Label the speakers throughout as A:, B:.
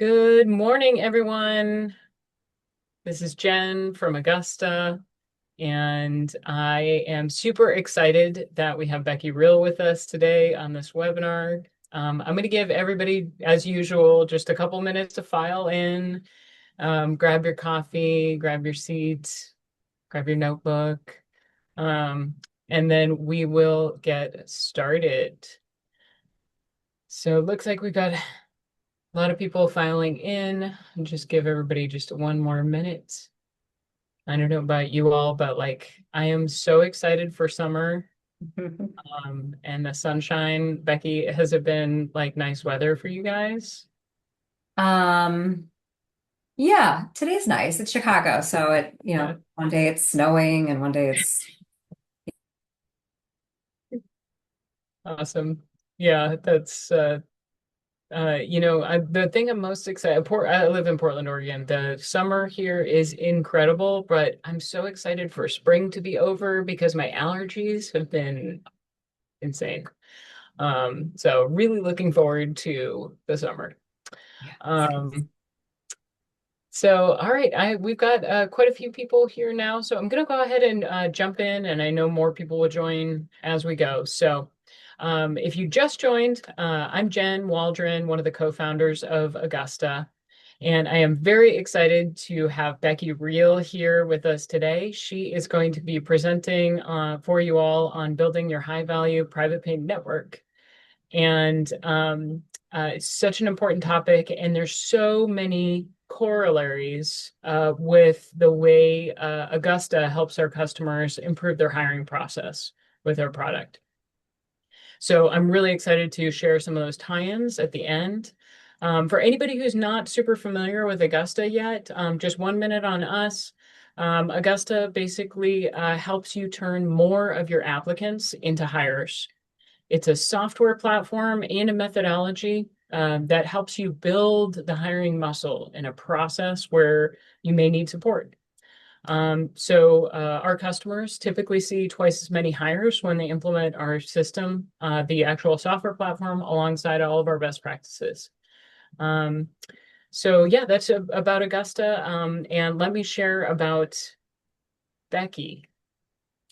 A: Good morning, everyone. This is Jen from Augusta, and I am super excited that we have Becky Real with us today on this webinar. I'm going to give everybody, as usual, just a couple minutes to file in, grab your coffee, grab your seat, grab your notebook, um, and then we will get started. So it looks like we've got a lot of people filing in. Just give everybody just one more minute. I don't know about you all, but like I am so excited for summer and the sunshine. Becky, has it been like nice weather for you guys?
B: Um, yeah, today's nice. It's Chicago, so
A: Yeah.
B: one day it's snowing and one day it's
A: Awesome. Yeah, that's the thing I'm most excited. I live in Portland, Oregon. The summer here is incredible, but I'm so excited for spring to be over because my allergies have been insane. So really looking forward to the summer.
B: yeah, same.
A: Um, So, all right, we've got quite a few people here now, so I'm going to go ahead and jump in, and I know more people will join as we go. So, if you just joined, I'm Jen Waldron, one of the co-founders of Augusta, and I am very excited to have Becky Reel here with us today. She is going to be presenting for you all on building your high-value private pay network. And it's such an important topic, and there's so many corollaries with the way Augusta helps our customers improve their hiring process with our product. So I'm really excited to share some of those tie-ins at the end. For anybody who's not super familiar with Augusta yet, just 1 minute on us. Augusta basically helps you turn more of your applicants into hires. It's a software platform and a methodology that helps you build the hiring muscle in a process where you may need support. Our customers typically see twice as many hires when they implement our system, the actual software platform, alongside all of our best practices. Um, yeah, that's about Augusta. And let me share about Becky,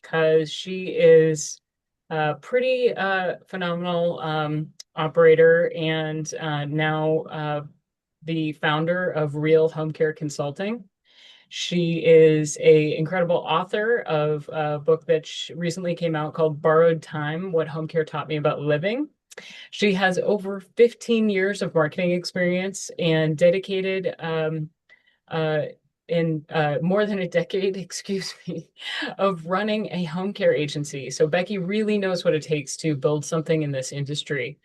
A: because she is a pretty phenomenal operator and now the founder of Real Home Care Consulting. She is a incredible author of a book that recently came out called Borrowed Time: What Home Care Taught Me About Living. She has over 15 years of marketing experience and dedicated uh, in more than a decade, excuse me, of running a home care agency. So Becky really knows what it takes to build something in this industry.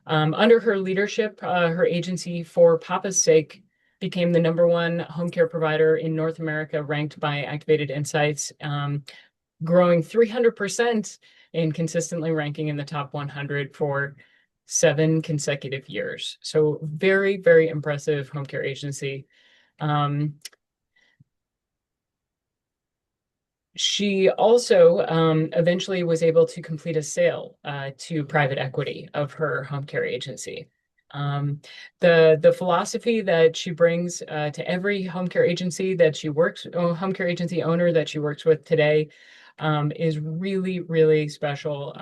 A: Under her leadership, her agency, For Papa's Sake, became the #1 home care provider in North America, ranked by Activated Insights, growing 300% and consistently ranking in the top 100 for 7 consecutive years. So very, very impressive home care agency. Um, She also eventually was able to complete a sale to private equity of her home care agency. The philosophy that she brings to every home care agency that she works, home care agency owner that she works with today, is really, really special.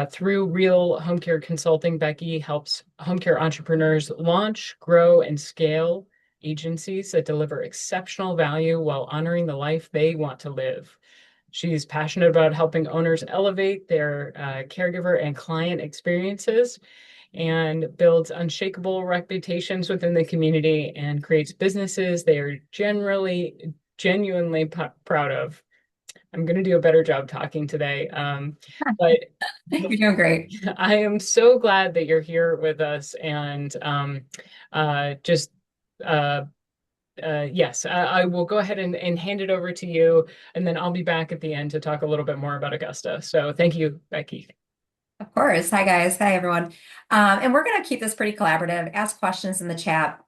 A: Through Real Home Care Consulting, Becky helps home care entrepreneurs launch, grow, and scale agencies that deliver exceptional value while honoring the life they want to live. She's passionate about helping owners elevate their caregiver and client experiences and builds unshakable reputations within the community and creates businesses they are genuinely proud of. I'm going to do a better job talking today. But
B: You're doing great.
A: I am so glad that you're here with us. And just uh, yes, I will go ahead and hand it over to you, and then I'll be back at the end to talk a little bit more about Augusta. So thank you, Becky.
B: Of course. Hi guys. Hi everyone. And we're gonna keep this pretty collaborative. Ask questions in the chat.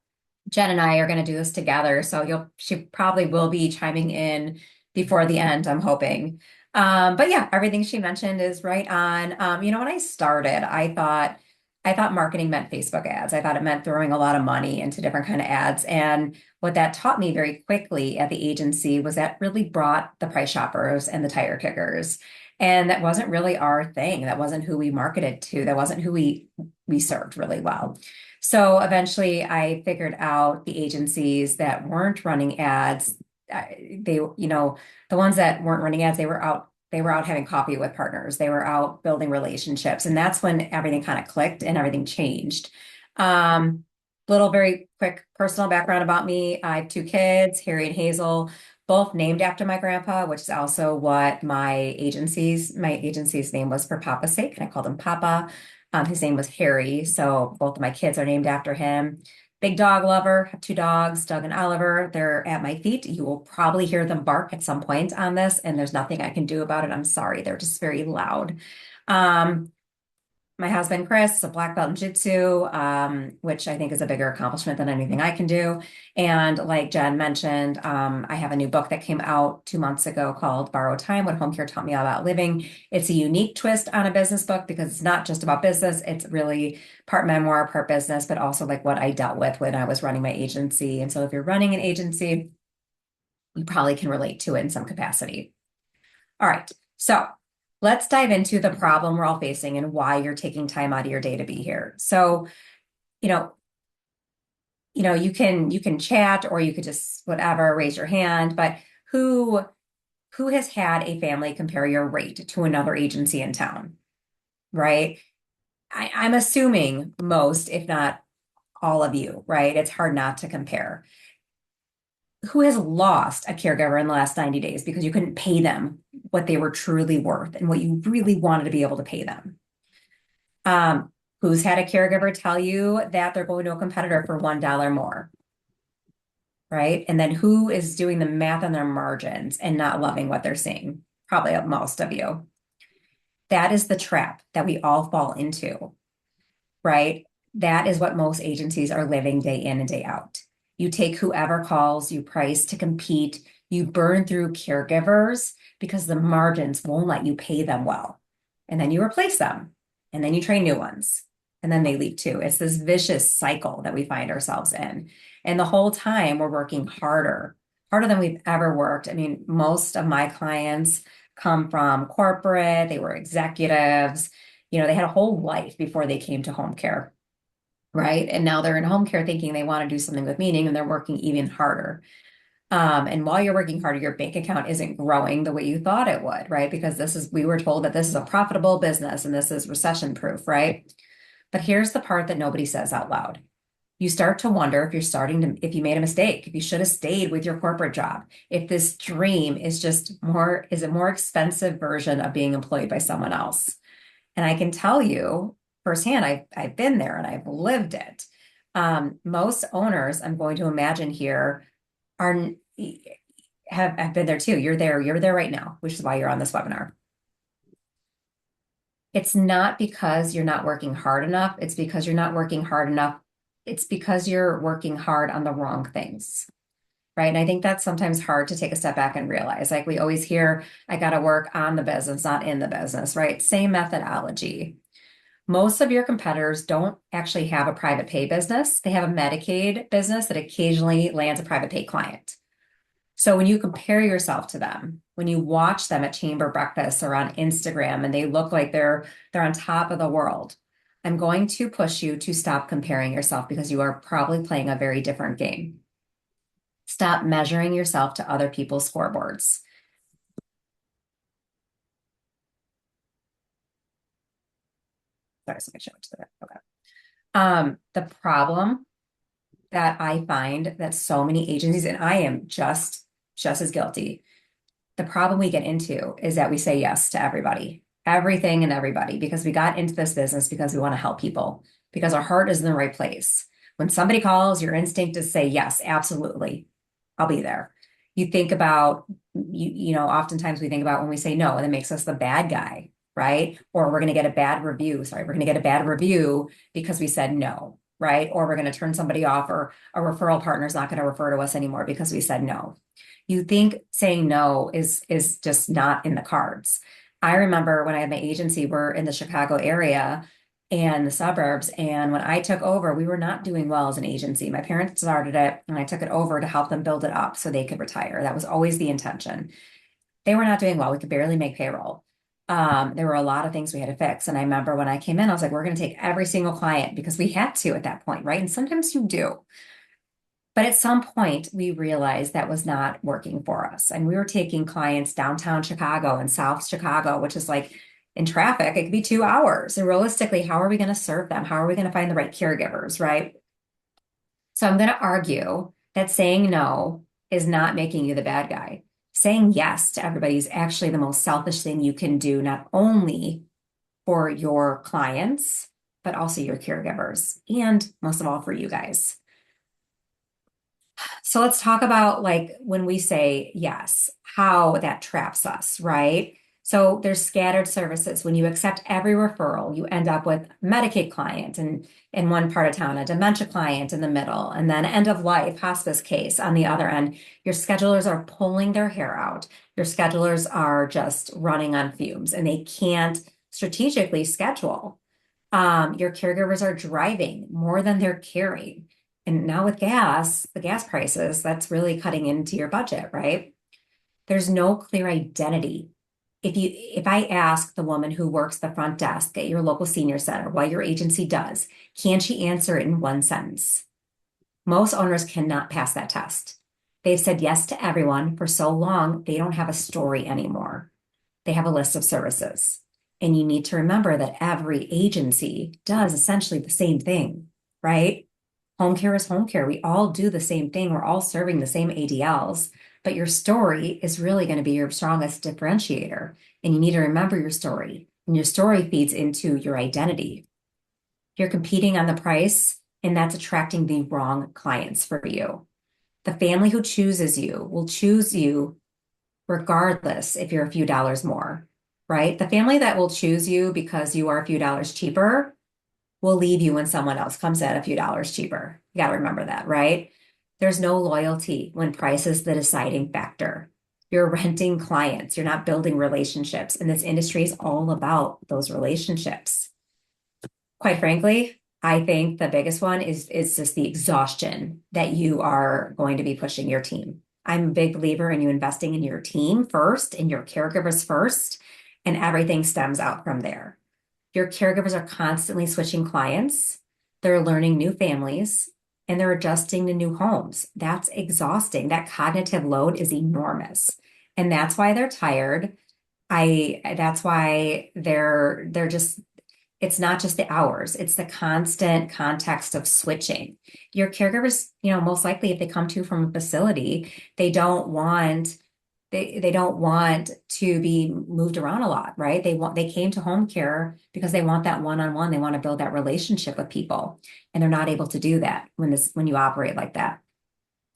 B: Jen and I are gonna do this together, so she probably will be chiming in before the end, I'm hoping. But yeah, everything she mentioned is right on. When I started, I thought I thought marketing meant Facebook ads. I thought it meant throwing a lot of money into different kind of ads. And what that taught me very quickly at the agency was that really brought the price shoppers and the tire kickers. And that wasn't really our thing. That wasn't who we marketed to. That wasn't who we served really well. So eventually I figured out the agencies that weren't running ads. They, the ones that weren't running ads, they were out having coffee with partners. They were out building relationships. And that's when everything kind of clicked and everything changed. Um, Little very quick personal background about me. I have two kids, Harry and Hazel, both named after my grandpa, which is also what my agency's name was for Papa's sake. And I called him Papa. His name was Harry. So both of my kids are named after him. Big dog lover, have two dogs, Doug and Oliver. They're at my feet. You will probably hear them bark at some point on this, and there's nothing I can do about it. I'm sorry. They're just very loud. Um, my husband, Chris, is a black belt in Jiu-Jitsu, which I think is a bigger accomplishment than anything I can do. And like Jen mentioned, I have a new book that came out 2 months ago called Borrow Time, What Home Care Taught Me About Living. It's a unique twist on a business book because it's not just about business. It's really part memoir, part business, but also like what I dealt with when I was running my agency. And so if you're running an agency, you probably can relate to it in some capacity. All right. So let's dive into the problem we're all facing and why you're taking time out of your day to be here. So, you know, you can chat or you could just whatever, raise your hand, but who has had a family compare your rate to another agency in town, right? I'm assuming most, if not all of you, right? It's hard not to compare. Who has lost a caregiver in the last 90 days because you couldn't pay them what they were truly worth and what you really wanted to be able to pay them? Who's had a caregiver tell you that they're going to a competitor for $1 more, right? And then who is doing the math on their margins and not loving what they're seeing? Probably most of you. That is the trap that we all fall into, right? That is what most agencies are living day in and day out. You take whoever calls, you price to compete, you burn through caregivers because the margins won't let you pay them well. And then you replace them, and then you train new ones, and then they leave too. It's this vicious cycle that we find ourselves in. And the whole time we're working harder than we've ever worked. I mean, most of my clients come from corporate, they were executives, they had a whole life before they came to home care, right? And now they're in home care thinking they want to do something with meaning and they're working even harder. And while you're working harder, your bank account isn't growing the way you thought it would, right? Because we were told that this is a profitable business and this is recession proof, right? But here's the part that nobody says out loud. You start to wonder if you made a mistake, if you should have stayed with your corporate job, if this dream is a more expensive version of being employed by someone else. And I can tell you firsthand, I've been there and I've lived it. Most owners, I'm going to imagine here, are have been there too. You're there right now, which is why you're on this webinar. It's not because you're not working hard enough. It's because you're not working hard enough. It's because you're working hard on the wrong things, right? And I think that's sometimes hard to take a step back and realize. Like we always hear, I got to work on the business, not in the business, right? Same methodology. Most of your competitors don't actually have a private pay business. They have a Medicaid business that occasionally lands a private pay client. So when you compare yourself to them, when you watch them at chamber breakfasts or on Instagram and they look like they're on top of the world, I'm going to push you to stop comparing yourself because you are probably playing a very different game. Stop measuring yourself to other people's scoreboards. Sorry, so I show it to the okay. The problem that I find that so many agencies, and I am just as guilty. The problem we get into is that we say yes to everybody, everything and everybody, because we got into this business because we want to help people, because our heart is in the right place. When somebody calls, your instinct is say, yes, absolutely, I'll be there. You think about, oftentimes we think about when we say no, and it makes us the bad guy, right? Or we're going to get a bad review. Sorry, we're going to get a bad review because we said no, right? Or we're going to turn somebody off, or a referral partner is not going to refer to us anymore because we said no. You think saying no is just not in the cards. I remember when I had my agency, we're in the Chicago area, and the suburbs. And when I took over, we were not doing well as an agency. My parents started it and I took it over to help them build it up so they could retire. That was always the intention. They were not doing well. We could barely make payroll. There were a lot of things we had to fix. And I remember when I came in, I was like, we're going to take every single client because we had to at that point, right? And sometimes you do. But at some point, we realized that was not working for us. And we were taking clients downtown Chicago and South Chicago, which is like in traffic, it could be 2 hours. And realistically, how are we going to serve them? How are we going to find the right caregivers, right? So I'm going to argue that saying no is not making you the bad guy. Saying yes to everybody is actually the most selfish thing you can do, not only for your clients, but also your caregivers, and most of all for you guys. So let's talk about like when we say yes, how that traps us, right? So there's scattered services. When you accept every referral, you end up with Medicaid client and in one part of town, a dementia client in the middle, and then end of life hospice case on the other end. Your schedulers are pulling their hair out. Your schedulers are just running on fumes and they can't strategically schedule. Your caregivers are driving more than they're carrying. And now with gas, the gas prices, that's really cutting into your budget, right? There's no clear identity. If I ask the woman who works the front desk at your local senior center what your agency does, can she answer it in one sentence? Most owners cannot pass that test. They've said yes to everyone for so long, they don't have a story anymore. They have a list of services. And you need to remember that every agency does essentially the same thing, right? Home care is home care. We all do the same thing. We're all serving the same ADLs, but your story is really going to be your strongest differentiator. And you need to remember your story. And your story feeds into your identity. You're competing on the price, and that's attracting the wrong clients for you. The family who chooses you will choose you regardless if you're a few dollars more, right? The family that will choose you because you are a few dollars cheaper will leave you when someone else comes at a few dollars cheaper. You got to remember that, right? There's no loyalty when price is the deciding factor. You're renting clients, you're not building relationships. And this industry is all about those relationships. Quite frankly, I think the biggest one is just the exhaustion that you are going to be pushing your team. I'm a big believer in you investing in your team first, in your caregivers first, and everything stems out from there. Your caregivers are constantly switching clients, they're learning new families, and they're adjusting to new homes. That's exhausting. That cognitive load is enormous. And that's why they're tired. That's why they're just, it's not just the hours, it's the constant context of switching. Your caregivers, most likely if they come to you from a facility, they don't want to be moved around a lot, right? They came to home care because they want that one-on-one. They want to build that relationship with people, and they're not able to do that when you operate like that.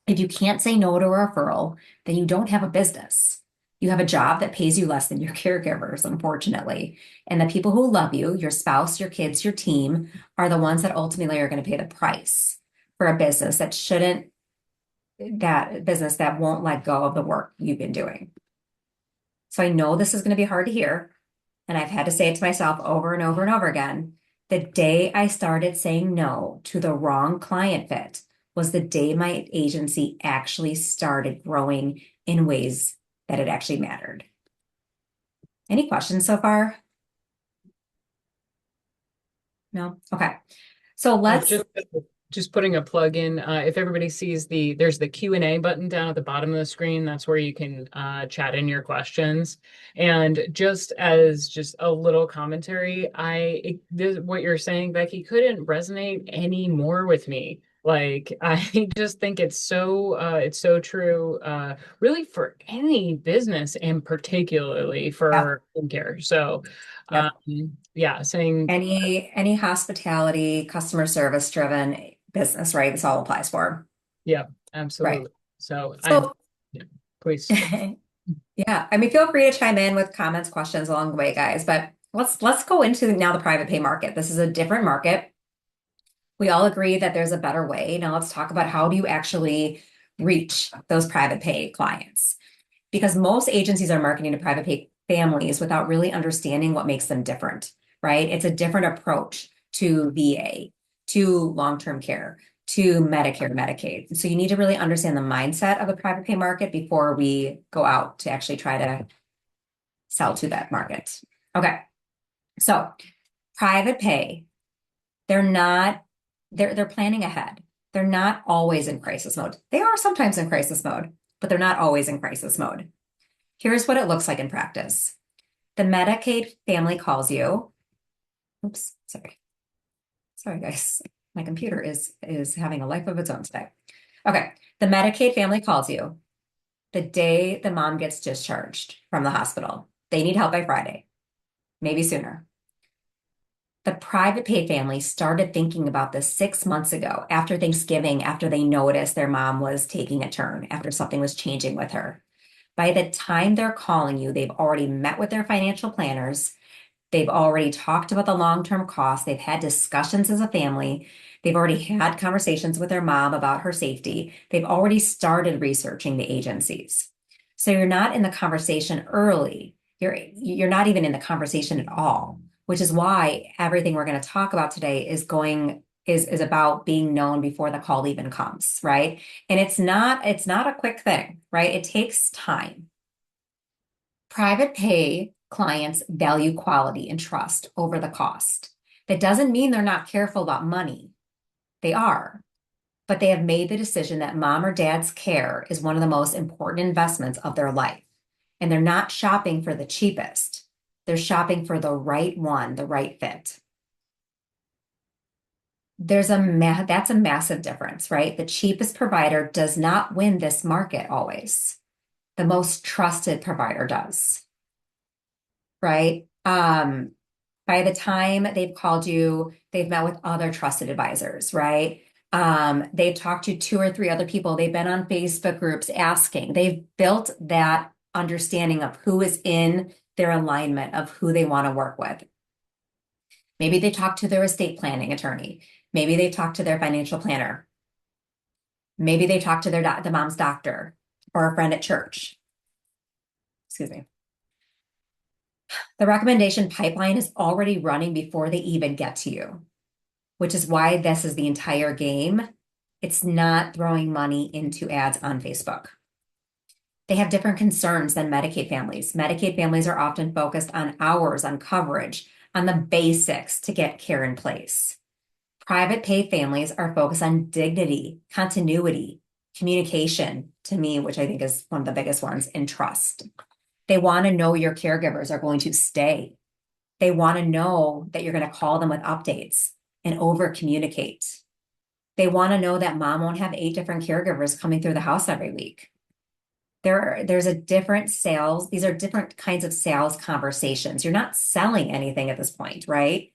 B: If you can't say no to a referral, then you don't have a business. You have a job that pays you less than your caregivers, unfortunately. And the people who love you, your spouse, your kids, your team, are the ones that ultimately are going to pay the price for a business that won't let go of the work you've been doing. So I know this is going to be hard to hear, and I've had to say it to myself over and over and over again. The day I started saying no to the wrong client fit was the day my agency actually started growing in ways that it actually mattered. Any questions so far? No? Okay. So let's
A: Just putting a plug in. If everybody sees there's the Q&A button down at the bottom of the screen. That's where you can chat in your questions. And just a little commentary, what you're saying, Becky, couldn't resonate any more with me. Like, I just think it's so true, really for any business and particularly
B: yeah,
A: for home care. So,
B: yep.
A: yeah, saying,
B: Any hospitality, customer service driven business, right? This all applies for.
A: yeah,
B: Right.
A: absolutely. So
B: So
A: yeah, please.
B: yeah, I mean, feel free to chime in with comments, questions along the way, guys. But let's go into now the private pay market. This is a different market. We all agree that there's a better way. Now let's talk about how do you actually reach those private pay clients? Because most agencies are marketing to private pay families without really understanding what makes them different, right? It's a different approach to VA, to long-term care, to Medicare, Medicaid. So you need to really understand the mindset of the private pay market before we go out to actually try to sell to that market. Okay. So private pay, they're planning ahead. They're not always in crisis mode. They are sometimes in crisis mode, but they're not always in crisis mode. Here's what it looks like in practice. The Medicaid family calls you. Oops, sorry. Sorry, guys. My computer is having a life of its own today. Okay. The Medicaid family calls you the day the mom gets discharged from the hospital. They need help by Friday, maybe sooner. The private pay family started thinking about this 6 months ago after Thanksgiving, after they noticed their mom was taking a turn, after something was changing with her. By the time they're calling you, they've already met with their financial planners. They've already talked about the long-term costs. They've had discussions as a family. They've already had conversations with their mom about her safety. They've already started researching the agencies. So you're not in the conversation early. You're not even in the conversation at all, which is why everything we're going to talk about today is about being known before the call even comes, right? And it's not a quick thing, right? It takes time. Private pay clients value quality and trust over the cost. That doesn't mean they're not careful about money. They are, but they have made the decision that mom or dad's care is one of the most important investments of their life. And they're not shopping for the cheapest. They're shopping for the right one, the right fit. That's a massive difference, right? The cheapest provider does not win this market always. The most trusted provider does, right? By the time they've called you, they've met with other trusted advisors, right? They've talked to 2 or 3 other people. They've been on Facebook groups asking. They've built that understanding of who is in their alignment of who they want to work with. Maybe they talked to their estate planning attorney. Maybe they talked to their financial planner. Maybe they talked to the mom's doctor or a friend at church. Excuse me. The recommendation pipeline is already running before they even get to you, which is why this is the entire game. It's not throwing money into ads on Facebook. They have different concerns than Medicaid families. Medicaid families are often focused on hours, on coverage, on the basics to get care in place. Private pay families are focused on dignity, continuity, communication, to me, which I think is one of the biggest ones, and trust. They want to know your caregivers are going to stay. They want to know that you're going to call them with updates and over communicate. They want to know that mom won't have 8 different caregivers coming through the house every week. There's a different sales. These are different kinds of sales conversations. You're not selling anything at this point, right?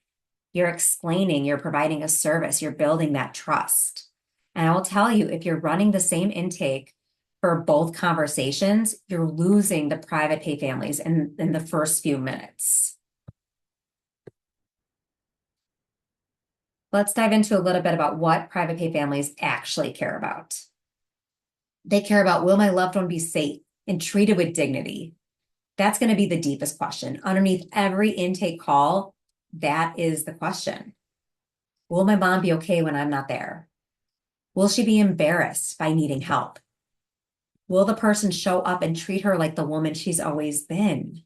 B: You're explaining, you're providing a service, you're building that trust. And I will tell you, if you're running the same intake for both conversations, you're losing the private pay families in the first few minutes. Let's dive into a little bit about what private pay families actually care about. They care about, will my loved one be safe and treated with dignity? That's going to be the deepest question. Underneath every intake call, that is the question. Will my mom be okay when I'm not there? Will she be embarrassed by needing help? Will the person show up and treat her like the woman she's always been?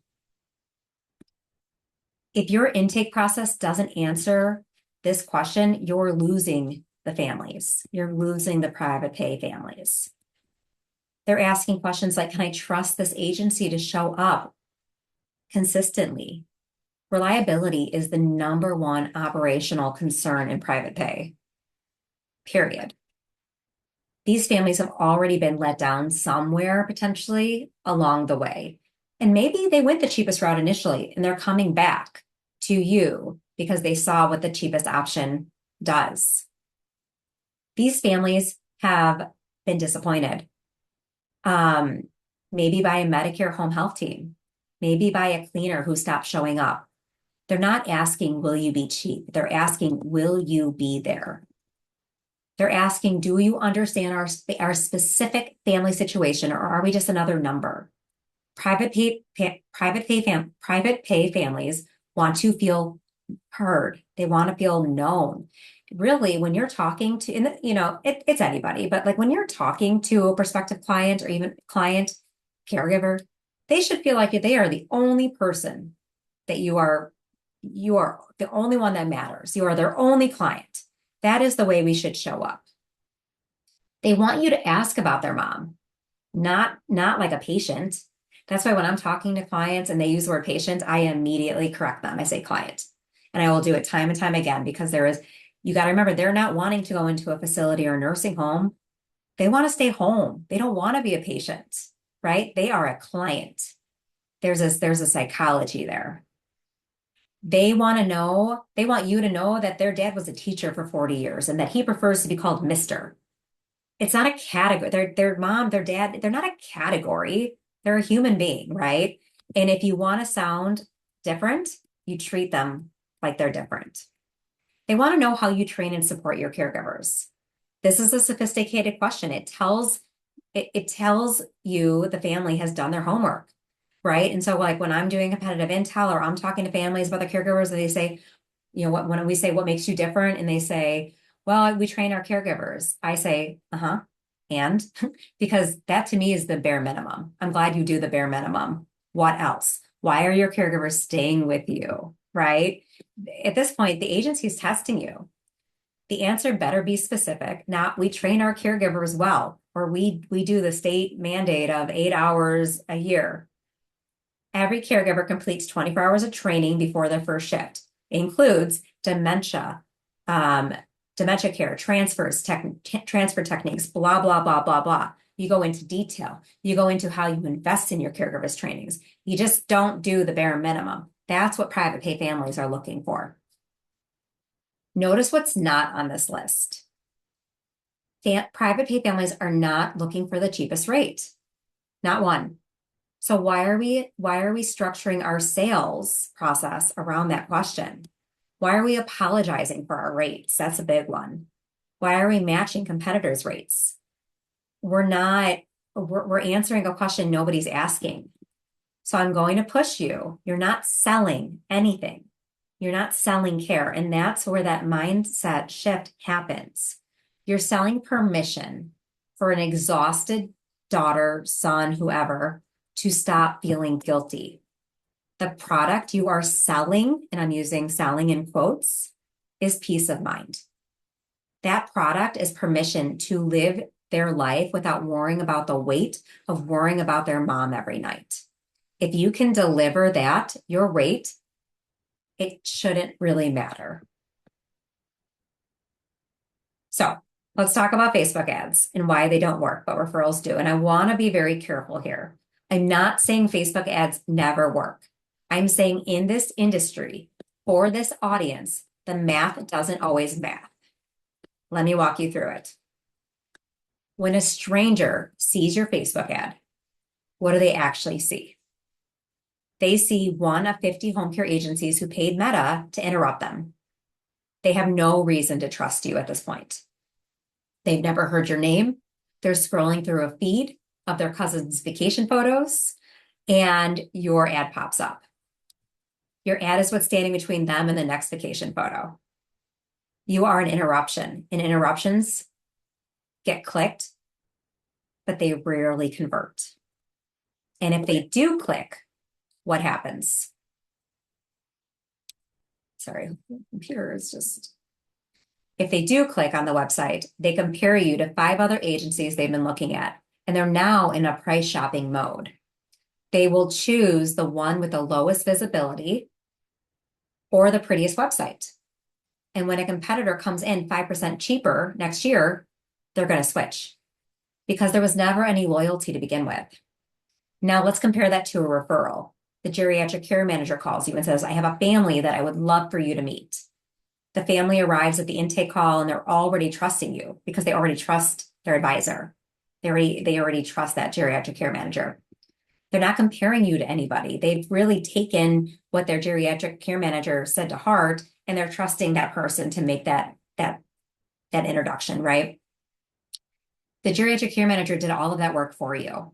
B: If your intake process doesn't answer this question, you're losing the families. You're losing the private pay families. They're asking questions like, can I trust this agency to show up consistently? Reliability is the #1 operational concern in private pay, period. These families have already been let down somewhere potentially along the way. And maybe they went the cheapest route initially and they're coming back to you because they saw what the cheapest option does. These families have been disappointed. Maybe by a Medicare home health team, maybe by a cleaner who stopped showing up. They're not asking, will you be cheap? They're asking, will you be there? They're asking, do you understand our specific family situation, or are we just another number? Private pay families want to feel heard. They want to feel known. Really, when you're talking to, and it's anybody, but like when you're talking to a prospective client or even client caregiver, they should feel like they are the only person that you are the only one that matters. You are their only client. That is the way we should show up. They want you to ask about their mom, not like a patient. That's why when I'm talking to clients and they use the word patient, I immediately correct them. I say client. And I will do it time and time again because you got to remember, they're not wanting to go into a facility or nursing home. They want to stay home. They don't want to be a patient, right? They are a client. There's a psychology there. They want you to know that their dad was a teacher for 40 years and that he prefers to be called Mr. It's not a category. Their mom, their dad, they're not a category. They're a human being, right? And if you want to sound different, you treat them like they're different. They want to know how you train and support your caregivers. This is a sophisticated question. It tells you the family has done their homework, right? And so like when I'm doing competitive intel or I'm talking to families about the caregivers and they say, when we say what makes you different and they say, well, we train our caregivers. I say, uh-huh. And because that to me is the bare minimum. I'm glad you do the bare minimum. What else? Why are your caregivers staying with you? Right? At this point, the agency is testing you. The answer better be specific. Not we train our caregivers well, or we do the state mandate of 8 hours a year. Every caregiver completes 24 hours of training before their first shift. It includes dementia, dementia care, transfer techniques, blah, blah, blah, blah, blah. You go into detail. You go into how you invest in your caregivers trainings. You just don't do the bare minimum. That's what private pay families are looking for. Notice what's not on this list. Private pay families are not looking for the cheapest rate. Not one. So why are we structuring our sales process around that question? Why are we apologizing for our rates? That's a big one. Why are we matching competitors' rates? We're answering a question nobody's asking. So I'm going to push you. You're not selling anything. You're not selling care. And that's where that mindset shift happens. You're selling permission for an exhausted daughter, son, whoever, to stop feeling guilty. The product you are selling, and I'm using selling in quotes, is peace of mind. That product is permission to live their life without worrying about the weight of worrying about their mom every night. If you can deliver that, your rate, it shouldn't really matter. So let's talk about Facebook ads and why they don't work, but referrals do. And I want to be very careful here. I'm not saying Facebook ads never work. I'm saying in this industry, for this audience, the math doesn't always math. Let me walk you through it. When a stranger sees your Facebook ad, what do they actually see? They see one of 50 home care agencies who paid Meta to interrupt them. They have no reason to trust you at this point. They've never heard your name. They're scrolling through a feed of their cousin's vacation photos, and your ad pops up. Your ad is what's standing between them and the next vacation photo. You are an interruption, and interruptions get clicked, but they rarely convert. And if they do click, what happens? Sorry, computer is just... If they do click on the website, they compare you to 5 other agencies they've been looking at, and they're now in a price shopping mode. They will choose the one with the lowest visibility or the prettiest website. And when a competitor comes in 5% cheaper next year, they're going to switch because there was never any loyalty to begin with. Now let's compare that to a referral. The geriatric care manager calls you and says, I have a family that I would love for you to meet. The family arrives at the intake call and they're already trusting you because they already trust their advisor. They already trust that geriatric care manager. They're not comparing you to anybody. They've really taken what their geriatric care manager said to heart, and they're trusting that person to make that introduction, right? The geriatric care manager did all of that work for you.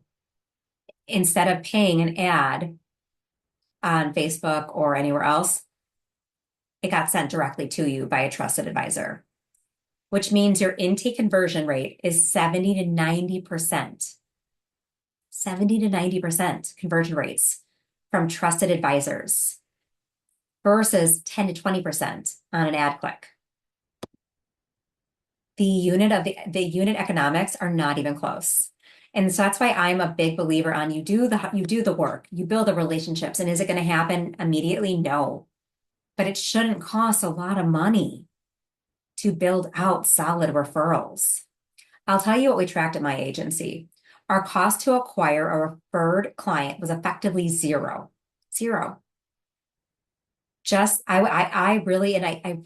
B: Instead of paying an ad on Facebook or anywhere else, it got sent directly to you by a trusted advisor, which means your intake conversion rate is 70 to 90%. 70 to 90% conversion rates from trusted advisors versus 10 to 20% on an ad click. The unit economics are not even close. And so that's why I'm a big believer on you do the work, you build the relationships. And is it going to happen immediately? No. But it shouldn't cost a lot of money to build out solid referrals. I'll tell you what we tracked at my agency. Our cost to acquire a referred client was effectively zero. Zero. I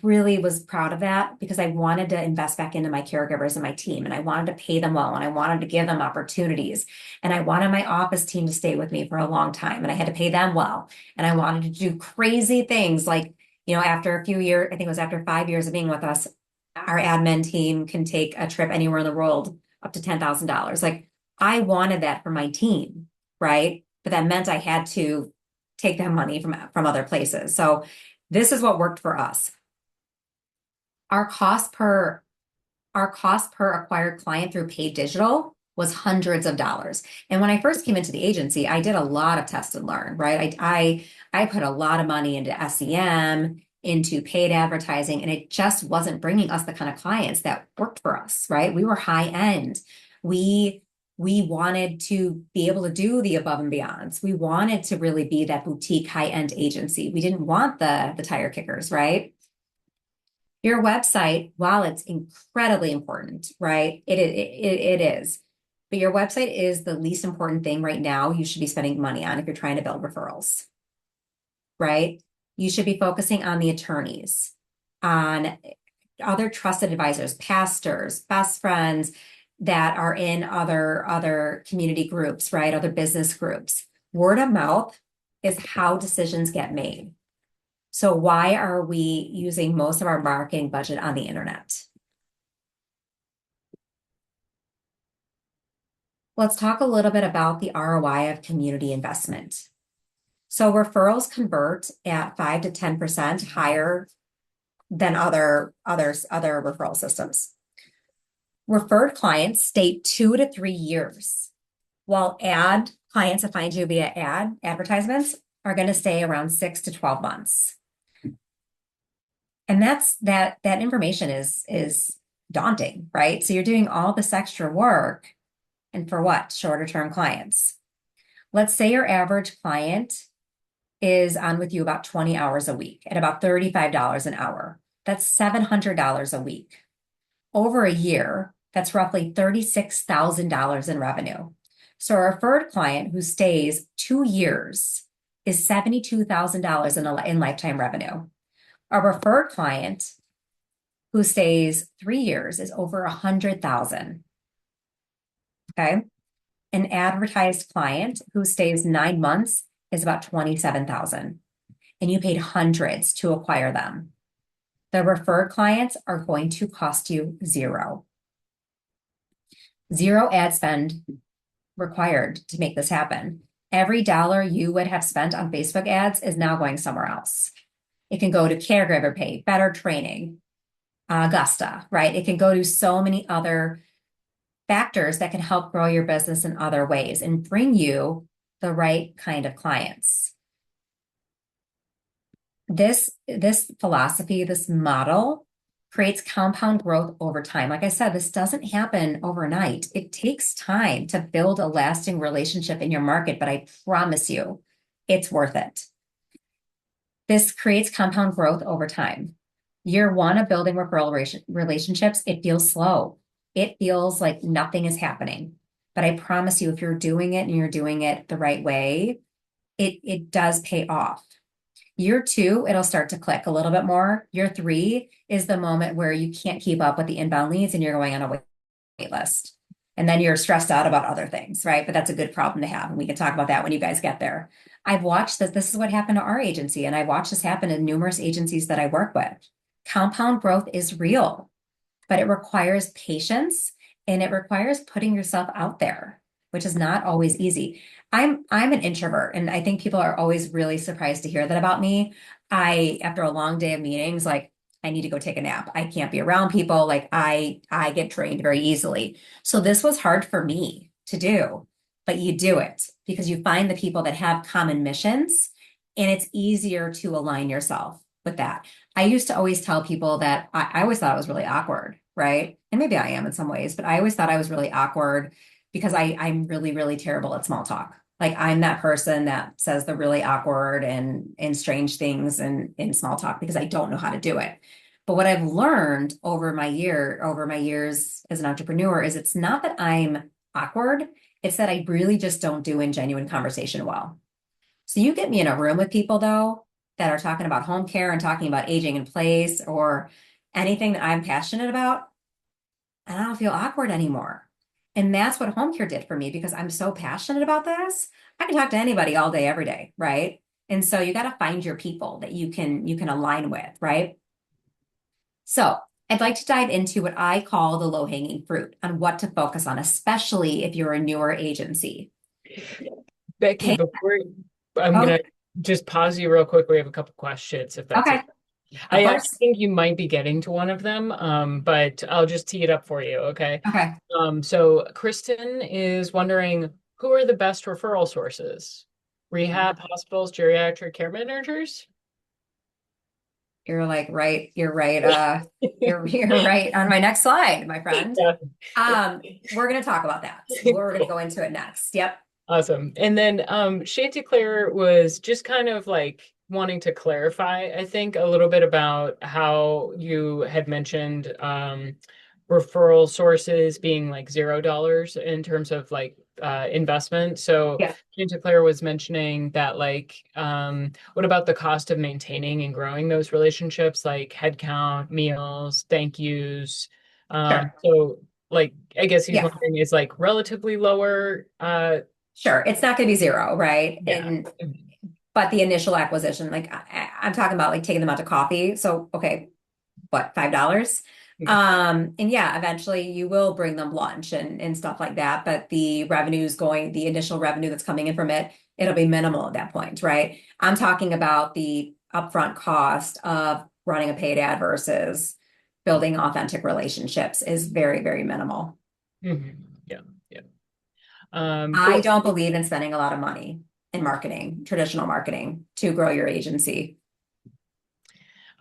B: really was proud of that because I wanted to invest back into my caregivers and my team, and I wanted to pay them well, and I wanted to give them opportunities, and I wanted my office team to stay with me for a long time, and I had to pay them well, and I wanted to do crazy things like, after a few years, I think it was after 5 years of being with us, our admin team can take a trip anywhere in the world up to $10,000. Like, I wanted that for my team, right? But that meant I had to take that money from other places. So this is what worked for us. Our cost per acquired client through paid digital was hundreds of dollars. And when I first came into the agency, I did a lot of test and learn, right? I put a lot of money into SEM, into paid advertising, and it just wasn't bringing us the kind of clients that worked for us, right? We were high end. We wanted to be able to do the above and beyonds. We wanted to really be that boutique high-end agency. We didn't want the tire kickers, right? Your website, while it's incredibly important, right? It is. But your website is the least important thing right now you should be spending money on if you're trying to build referrals, right? You should be focusing on the attorneys, on other trusted advisors, pastors, best friends, that are in other community groups, right? Other business groups. Word of mouth is how decisions get made. So why are we using most of our marketing budget on the internet? Let's talk a little bit about the ROI of community investment. So referrals convert at 5 to 10% higher than other referral systems. Referred clients stay 2 to 3 years, while ad clients that find you via advertisements are going to stay around 6 to 12 months. And that information is daunting, right? So you're doing all this extra work, and for what? Shorter term clients. Let's say your average client is on with you about 20 hours a week at about $35 an hour. That's $700 a week. Over a year, that's roughly $36,000 in revenue. So a referred client who stays 2 years is $72,000 in lifetime revenue. A referred client who stays 3 years is over $100,000. Okay. An advertised client who stays 9 months is about $27,000. And you paid hundreds to acquire them. The referred clients are going to cost you zero. Zero ad spend required to make this happen. Every dollar you would have spent on Facebook ads is now going somewhere else. It can go to Caregiver pay, better training, Augusta, right? It can go to so many other factors that can help grow your business in other ways and bring you the right kind of clients. This philosophy, this model creates compound growth over time. Like I said, this doesn't happen overnight. It takes time to build a lasting relationship in your market, but I promise you, it's worth it. This creates compound growth over time. Year one of building referral relationships, it feels slow. It feels like nothing is happening. But I promise you, if you're doing it and you're doing it the right way, it does pay off. Year two, it'll start to click a little bit more. Year three is the moment where you can't keep up with the inbound leads and you're going on a wait list. And then you're stressed out about other things, right? But that's a good problem to have. And we can talk about that when you guys get there. I've watched this. This is what happened to our agency. And I watched this happen in numerous agencies that I work with. Compound growth is real, but it requires patience and it requires putting yourself out there, which is not always easy. I'm an introvert, and I think people are always really surprised to hear that about me. After a long day of meetings, like I need to go take a nap. I can't be around people. Like I get drained very easily. So this was hard for me to do, but you do it because you find the people that have common missions, and it's easier to align yourself with that. I used to always tell people that I always thought I was really awkward, right? And maybe I am in some ways, but I always thought I was really awkward because I'm really, really terrible at small talk. Like I'm that person that says the really awkward and strange things in small talk because I don't know how to do it. But what I've learned over my years as an entrepreneur is it's not that I'm awkward, it's that I really just don't do in genuine conversation well. So you get me in a room with people though that are talking about home care and talking about aging in place or anything that I'm passionate about, and I don't feel awkward anymore. And that's what home care did for me because I'm so passionate about this. I can talk to anybody all day, every day, right? And so you got to find your people that you can align with, right? So I'd like to dive into what I call the low-hanging fruit on what to focus on, especially if you're a newer agency.
A: Becky,
B: Hey,
A: before I'm
B: oh,
A: gonna just pause you real quick. We have a couple questions, if that's
B: okay,
A: okay.
B: of
A: I actually
B: course.
A: think you might be getting to one of them, but I'll just tee it up for you, okay?
B: Okay.
A: So Kristen is wondering who are the best referral sources? Rehab, hospitals, geriatric care managers?
B: You're like right, you're right, you're right on my next slide, my friend.
A: Yeah.
B: We're gonna talk about that. We're gonna
A: Cool.
B: go into it next. Yep.
A: Awesome. And then Chanticleer was just kind of like wanting to clarify, I think, a little bit about how you had mentioned referral sources being like $0 in terms of like investment. So
B: Yeah.
A: Chanticleer was mentioning that like what about the cost of maintaining and growing those relationships, like headcount, meals, thank yous.
B: Sure.
A: So like I guess he's
B: Yeah.
A: wondering is like relatively lower
B: Sure. It's not gonna be zero, right?
A: yeah.
B: And but the initial acquisition, like I'm talking about like taking them out to coffee. So okay, what, $5? And yeah, eventually you will bring them lunch and stuff like that. But the initial revenue that's coming in from it, it'll be minimal at that point, right? I'm talking about the upfront cost of running a paid ad versus building authentic relationships is very, very minimal.
A: Yeah, yeah.
B: I
A: Cool.
B: don't believe in spending a lot of money in marketing, traditional marketing, to grow your agency.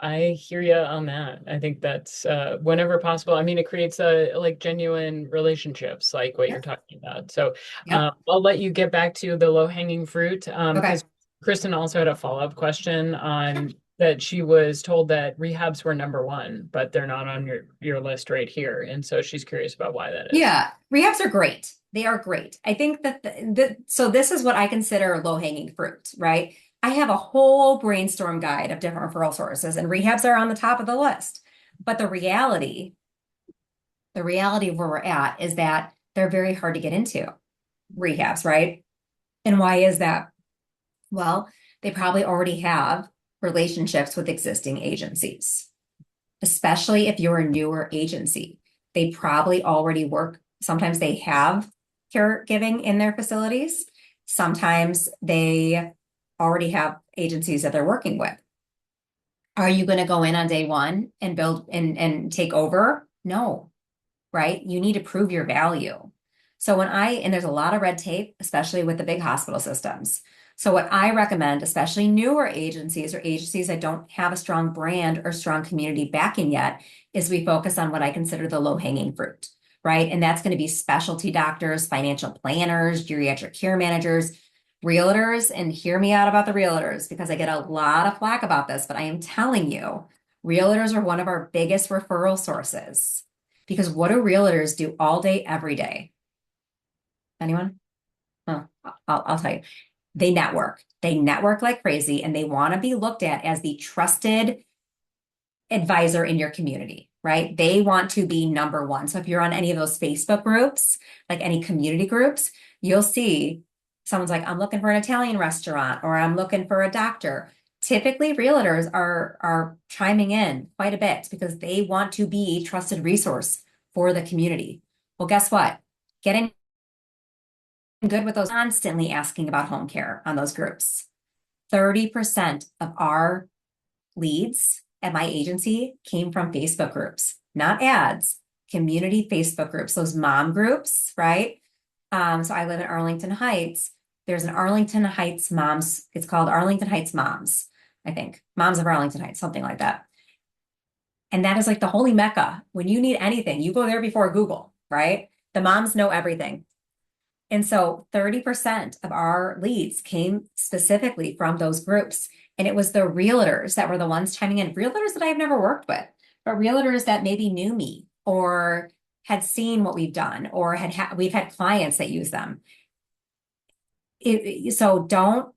A: I hear you on that. I think that's whenever possible. I mean, it creates like genuine relationships, like what you're
B: Yep.
A: talking about. So
B: Yep.
A: I'll let you get back to the low-hanging fruit
B: Okay.
A: because Kristen also had a follow-up question on that she was told that rehabs were number one, but they're not on your list right here. And so she's curious about why that is.
B: Yeah, rehabs are great. They are great. I think that so this is what I consider low-hanging fruit, right? I have a whole brainstorm guide of different referral sources, and rehabs are on the top of the list. But the reality of where we're at is that they're very hard to get into rehabs, right? And why is that? Well, they probably already have relationships with existing agencies, especially if you're a newer agency. They probably already work. Sometimes they have caregiving in their facilities. Sometimes they already have agencies that they're working with. Are you going to go in on day one and build and take over? No, right? You need to prove your value. So and there's a lot of red tape, especially with the big hospital systems. So what I recommend, especially newer agencies or agencies that don't have a strong brand or strong community backing yet, is we focus on what I consider the low-hanging fruit, right? And that's going to be specialty doctors, financial planners, geriatric care managers, realtors, and hear me out about the realtors because I get a lot of flack about this, but I am telling you, realtors are one of our biggest referral sources. Because what do realtors do all day, every day? Anyone? Oh, I'll tell you. They network. They network like crazy, and they want to be looked at as the trusted advisor in your community, right? They want to be number one. So if you're on any of those Facebook groups, like any community groups, you'll see someone's like, I'm looking for an Italian restaurant or I'm looking for a doctor. Typically, realtors are chiming in quite a bit because they want to be a trusted resource for the community. Well, guess what? Get in good with those, constantly asking about home care on those groups. 30% of our leads at my agency came from Facebook groups, not ads, community Facebook groups, those mom groups, right? So I live in Arlington Heights. There's an Arlington Heights moms. It's called Arlington Heights Moms, I think. Moms of Arlington Heights, something like that. And that is like the holy mecca. When you need anything, you go there before Google, right? The moms know everything. And so 30% of our leads came specifically from those groups. And it was the realtors that were the ones chiming in, realtors that I've never worked with, but realtors that maybe knew me or had seen what we've done or we've had clients that use them. So don't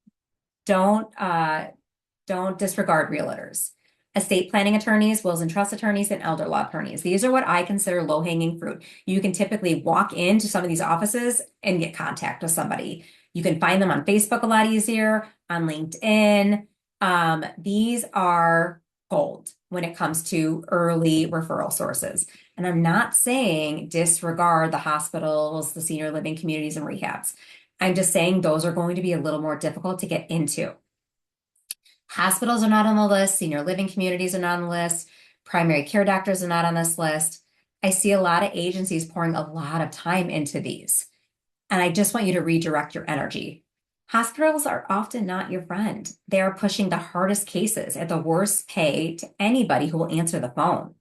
B: disregard realtors. Estate planning attorneys, wills and trust attorneys, and elder law attorneys. These are what I consider low-hanging fruit. You can typically walk into some of these offices and get contact with somebody. You can find them on Facebook a lot easier, on LinkedIn. These are gold when it comes to early referral sources. And I'm not saying disregard the hospitals, the senior living communities, and rehabs. I'm just saying those are going to be a little more difficult to get into. Hospitals are not on the list. Senior living communities are not on the list. Primary care doctors are not on this list. I see a lot of agencies pouring a lot of time into these. And I just want you to redirect your energy. Hospitals are often not your friend. They are pushing the hardest cases at the worst pay to anybody who will answer the phone.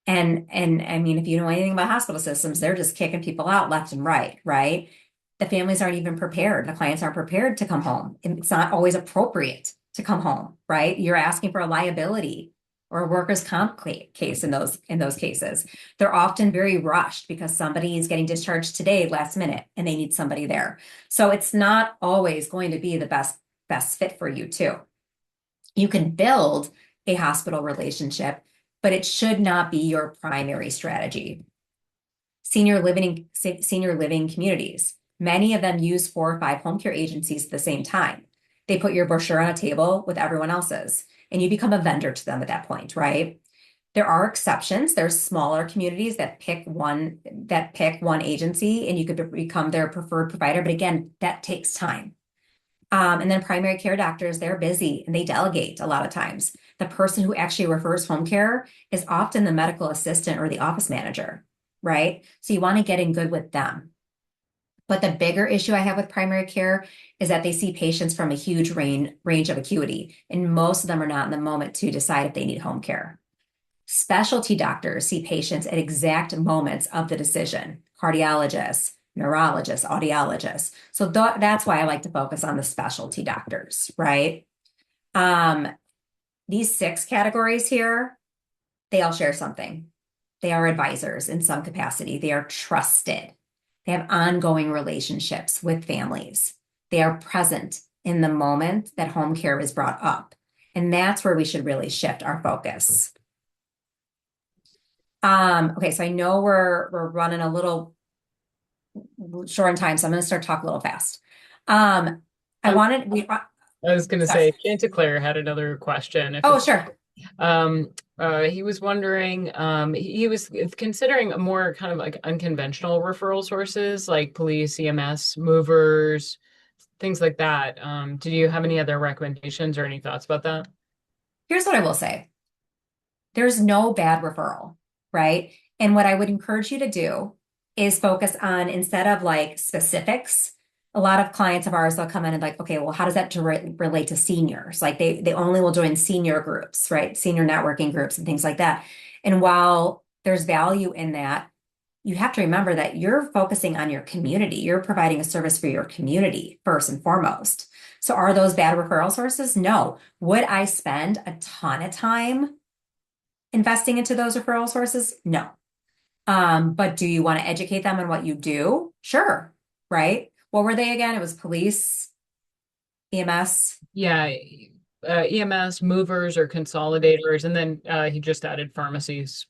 B: And I mean, if you know anything about hospital systems, they're just kicking people out left and right, right? The families aren't even prepared. The clients aren't prepared to come home. It's not always appropriate to come home, right? You're asking for a liability or a workers' comp case in those cases. They're often very rushed because somebody is getting discharged today, last minute, and they need somebody there. So it's not always going to be the best fit for you too. You can build a hospital relationship, but it should not be your primary strategy. Senior living communities. Many of them use 4 or 5 home care agencies at the same time. They put your brochure on a table with everyone else's, and you become a vendor to them at that point, right? There are exceptions. There's smaller communities that pick one agency, and you could become their preferred provider. But again, that takes time. And then primary care doctors, they're busy and they delegate a lot of times. The person who actually refers home care is often the medical assistant or the office manager, right? So you want to get in good with them. But the bigger issue I have with primary care is that they see patients from a huge range of acuity, and most of them are not in the moment to decide if they need home care. Specialty doctors see patients at exact moments of the decision, cardiologists, neurologists, audiologists. So that's why I like to focus on the specialty doctors, right? These 6 categories here, they all share something. They are advisors in some capacity. They are trusted. They have ongoing relationships with families. They are present in the moment that home care is brought up. And that's where we should really shift our focus. Okay, so I know we're running a little short on time, so I'm going to start talking a little fast. I
A: was going to say, Chanticleer had another question.
B: Sure.
A: He was wondering, he was considering more kind of like unconventional referral sources like police, EMS, movers, things like that. Do you have any other recommendations or any thoughts about that?
B: Here's what I will say. There's no bad referral, right? And what I would encourage you to do is focus on, instead of like specifics, a lot of clients of ours, they'll come in and like, okay, well, how does that relate to seniors? Like they only will join senior groups, right? Senior networking groups and things like that. And while there's value in that, you have to remember that you're focusing on your community. You're providing a service for your community first and foremost. So are those bad referral sources? No. Would I spend a ton of time investing into those referral sources? No. But do you want to educate them on what you do? Sure. Right? What were they again? It was police, EMS.
A: Yeah, EMS, movers or consolidators, and then he just added pharmacies.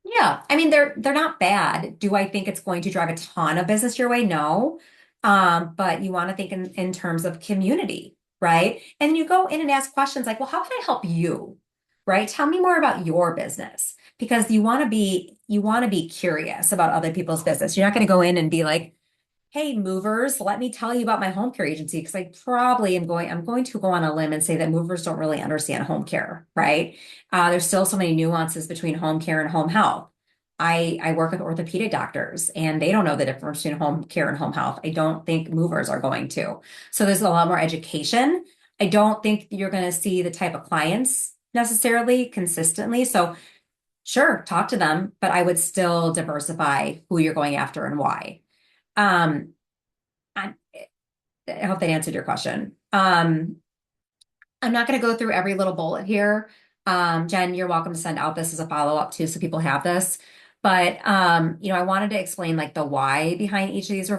B: Yeah, I mean they're not bad. Do I think it's going to drive a ton of business your way? No. But you want to think in terms of community, right? And you go in and ask questions like, well, how can I help you? Right? Tell me more about your business, because you want to be curious about other people's business. You're not going to go in and be like, hey, movers, let me tell you about my home care agency because I'm going to go on a limb and say that movers don't really understand home care, right? There's still so many nuances between home care and home health. I work with orthopedic doctors and they don't know the difference between home care and home health. I don't think movers are going to. So there's a lot more education. I don't think you're going to see the type of clients necessarily consistently. So sure, talk to them, but I would still diversify who you're going after and why. Um, I, I hope that answered your question. I'm not going to go through every little bullet here. Jen, you're welcome to send out this as a follow-up too, so people have this. But I wanted to explain like the why behind each of these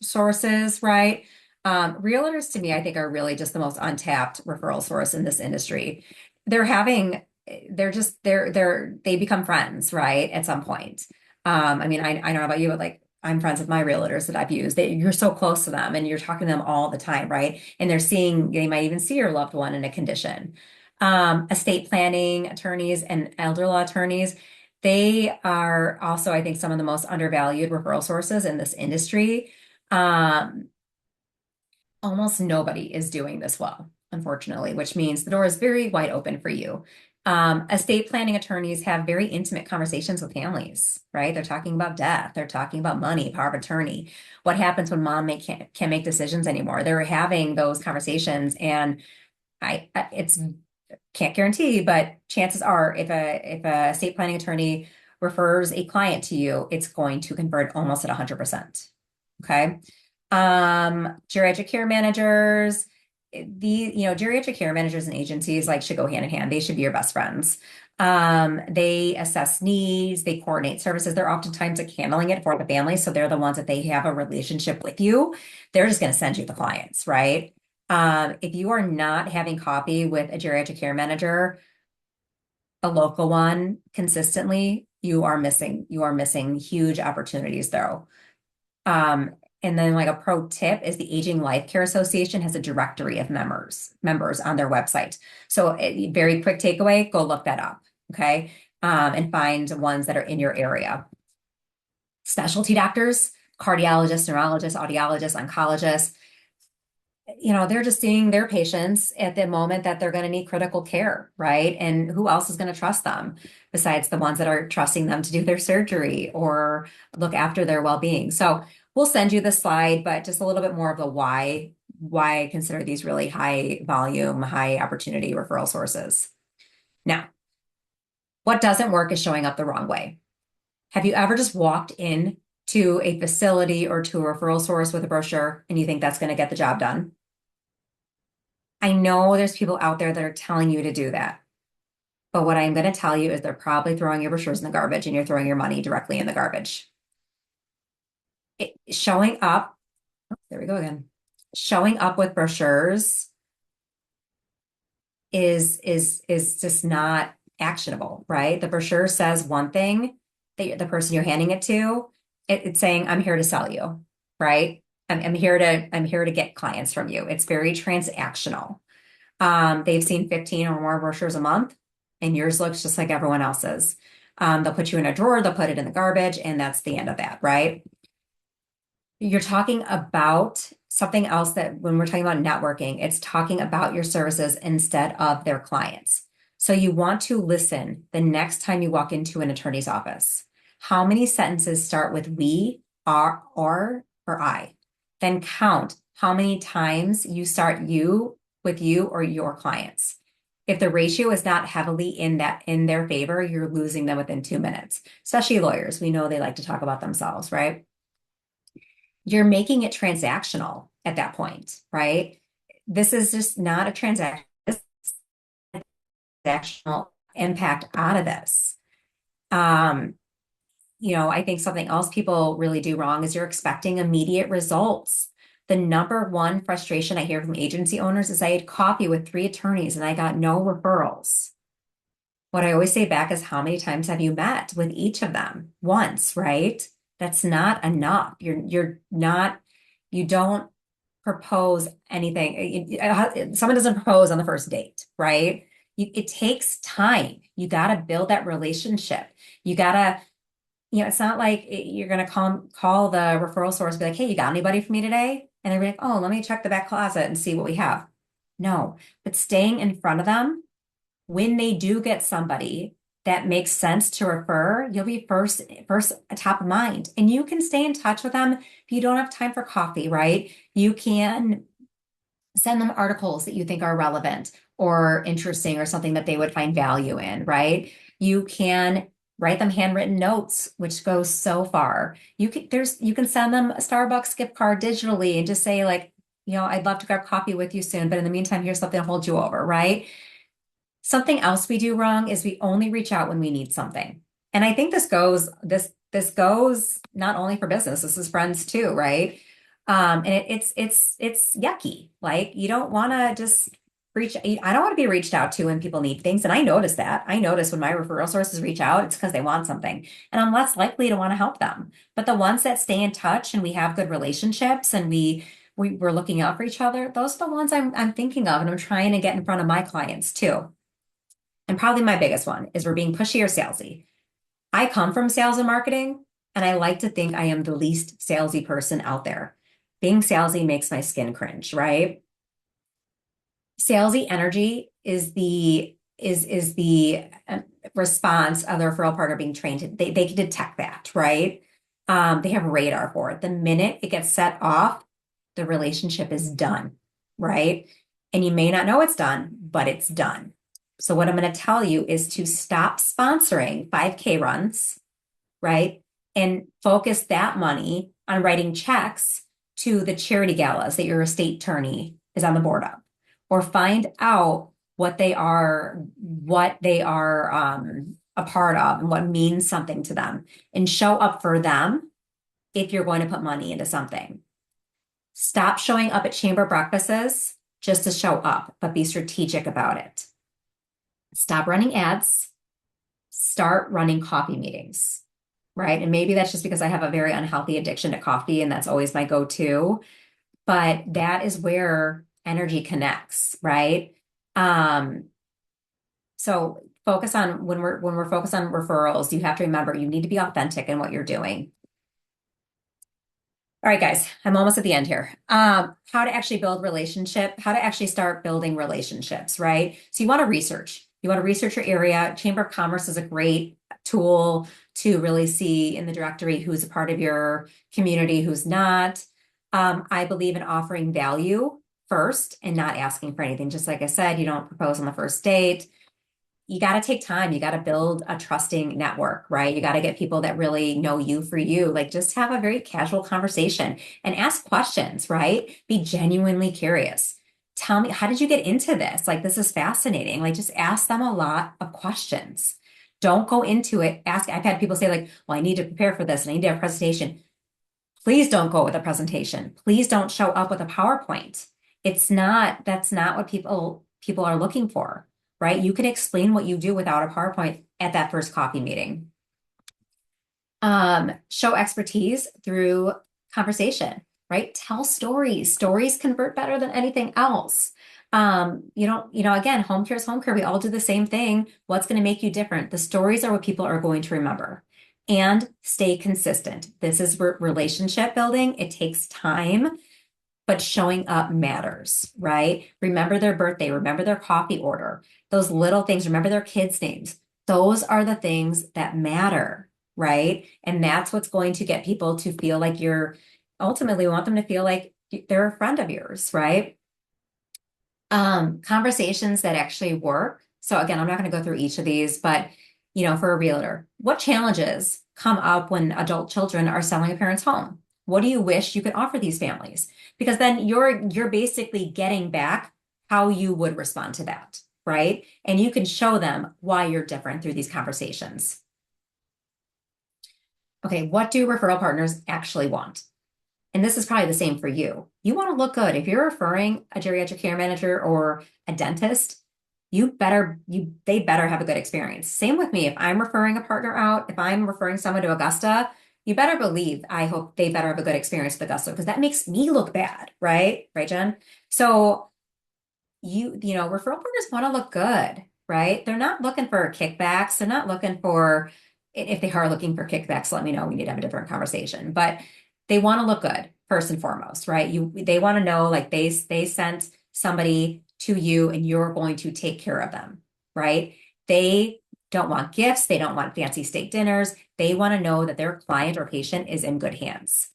B: sources, right? Realtors to me, I think are really just the most untapped referral source in this industry. They're having, they become friends, right? At some point. I don't know about you, but like I'm friends with my realtors that I've used. You're so close to them and you're talking to them all the time, right? And they might even see your loved one in a condition. Estate planning attorneys and elder law attorneys, they are also, I think, some of the most undervalued referral sources in this industry. Um, Almost nobody is doing this well, unfortunately, which means the door is very wide open for you. Estate planning attorneys have very intimate conversations with families, right? They're talking about death, they're talking about money, power of attorney, what happens when can't make decisions anymore. They're having those conversations, and it's can't guarantee, but chances are, if a estate planning attorney refers a client to you, it's going to convert almost at 100%. Okay. Geriatric care managers, geriatric care managers and agencies like should go hand in hand. They should be your best friends. They assess needs, they coordinate services. They're oftentimes like handling it for the family. So they're the ones that they have a relationship with you. They're just going to send you the clients, right? If you are not having coffee with a geriatric care manager, a local one consistently, you are missing huge opportunities though. And then like a pro tip is the Aging Life Care Association has a directory of members on their website. So very quick takeaway, go look that up. Okay. And find ones that are in your area. Specialty doctors, cardiologists, neurologists, audiologists, oncologists, they're just seeing their patients at the moment that they're going to need critical care, right? And who else is going to trust them besides the ones that are trusting them to do their surgery or look after their well-being? So we'll send you the slide, but just a little bit more of the why I consider these really high volume, high opportunity referral sources. Now, what doesn't work is showing up the wrong way. Have you ever just walked in to a facility or to a referral source with a brochure and you think that's going to get the job done? I know there's people out there that are telling you to do that. But what I'm going to tell you is they're probably throwing your brochures in the garbage and you're throwing your money directly in the garbage. Showing up, there we go again. Showing up with brochures is just not actionable, right? The brochure says one thing, the person you're handing it to, it's saying, I'm here to sell you, right? I'm here to get clients from you. It's very transactional. They've seen 15 or more brochures a month, and yours looks just like everyone else's. They'll put you in a drawer, they'll put it in the garbage, and that's the end of that, right? You're talking about something else that when we're talking about networking, it's talking about your services instead of their clients. So you want to listen the next time you walk into an attorney's office. How many sentences start with we, are, or I? Then count how many times you start you with you or your clients. If the ratio is not heavily in their favor, you're losing them within 2 minutes, especially lawyers. We know they like to talk about themselves, right? You're making it transactional at that point, right? This is just not a transactional impact out of this. I think something else people really do wrong is you're expecting immediate results. The number one frustration I hear from agency owners is I had coffee with 3 attorneys and I got no referrals. What I always say back is, how many times have you met with each of them? Once, right? That's not enough. You don't propose anything. Someone doesn't propose on the first date, right? It takes time. You got to build that relationship. You got to it's not like you're going to call the referral source and be like, hey, you got anybody for me today? And they're like, oh, let me check the back closet and see what we have. No, but staying in front of them when they do get somebody that makes sense to refer, you'll be first top of mind. And you can stay in touch with them if you don't have time for coffee, right? You can send them articles that you think are relevant or interesting or something that they would find value in, right? You can write them handwritten notes, which goes so far. You can send them a Starbucks gift card digitally and just say like, I'd love to grab coffee with you soon, but in the meantime, here's something to hold you over, right? Something else we do wrong is we only reach out when we need something. And I think this goes not only for business, this is friends too, right? And it's yucky. Like you don't want to just I don't want to be reached out to when people need things. And I notice that. I notice when my referral sources reach out, it's because they want something. And I'm less likely to want to help them. But the ones that stay in touch and we have good relationships and we're looking out for each other, those are the ones I'm thinking of and I'm trying to get in front of my clients too. And probably my biggest one is we're being pushy or salesy. I come from sales and marketing, and I like to think I am the least salesy person out there. Being salesy makes my skin cringe, right? Salesy energy is the response of the referral partner being trained to, they can detect that, right? They have radar for it. The minute it gets set off, the relationship is done, right? And you may not know it's done, but it's done. So what I'm going to tell you is to stop sponsoring 5K runs, right? And focus that money on writing checks to the charity galas that your estate attorney is on the board of, or find out what they are a part of and what means something to them, and show up for them if you're going to put money into something. Stop showing up at chamber breakfasts just to show up, but be strategic about it. Stop running ads, start running coffee meetings, right? And maybe that's just because I have a very unhealthy addiction to coffee and that's always my go-to, but that is where energy connects, right? So focus on when we're focused on referrals, you have to remember you need to be authentic in what you're doing. All right, guys, I'm almost at the end here. How to actually build how to actually start building relationships, right? So you want to research. You want to research your area. Chamber of Commerce is a great tool to really see in the directory who's a part of your community, who's not. I believe in offering value first and not asking for anything. Just like I said, you don't propose on the first date. You got to take time. You got to build a trusting network, right? You got to get people that really know you for you. Like just have a very casual conversation and ask questions, right? Be genuinely curious. Tell me, how did you get into this? Like, this is fascinating. Like, just ask them a lot of questions. Don't go into it. I've had people say like, well, I need to prepare for this and I need to have a presentation. Please don't go with a presentation. Please don't show up with a PowerPoint. That's not what people are looking for, right? You can explain what you do without a PowerPoint at that first coffee meeting. Show expertise through conversation, right? Tell stories. Stories convert better than anything else. Again, home care is home care. We all do the same thing. What's going to make you different? The stories are what people are going to remember. And stay consistent. This is relationship building. It takes time, but showing up matters, right? Remember their birthday, remember their coffee order, those little things, remember their kids' names. Those are the things that matter, right? And that's what's going to get people to feel like ultimately want them to feel like they're a friend of yours, right? Conversations that actually work. So again, I'm not going to go through each of these, but for a realtor, what challenges come up when adult children are selling a parent's home? What do you wish you could offer these families? Because then you're basically getting back how you would respond to that, right? And you can show them why you're different through these conversations. Okay, what do referral partners actually want? And this is probably the same for you. You want to look good. If you're referring a geriatric care manager or a dentist, they better have a good experience. Same with me. If I'm referring a partner out, if I'm referring someone to Augusta, you better believe I hope they better have a good experience with Augusta because that makes me look bad, right? Right, Jen? So referral partners want to look good, right? They're not looking for kickbacks. They're not looking for if they are looking for kickbacks, let me know. We need to have a different conversation. But they want to look good first and foremost, right? They want to know like they sent somebody to you and you're going to take care of them, right? They don't want gifts, they don't want fancy steak dinners. They want to know that their client or patient is in good hands.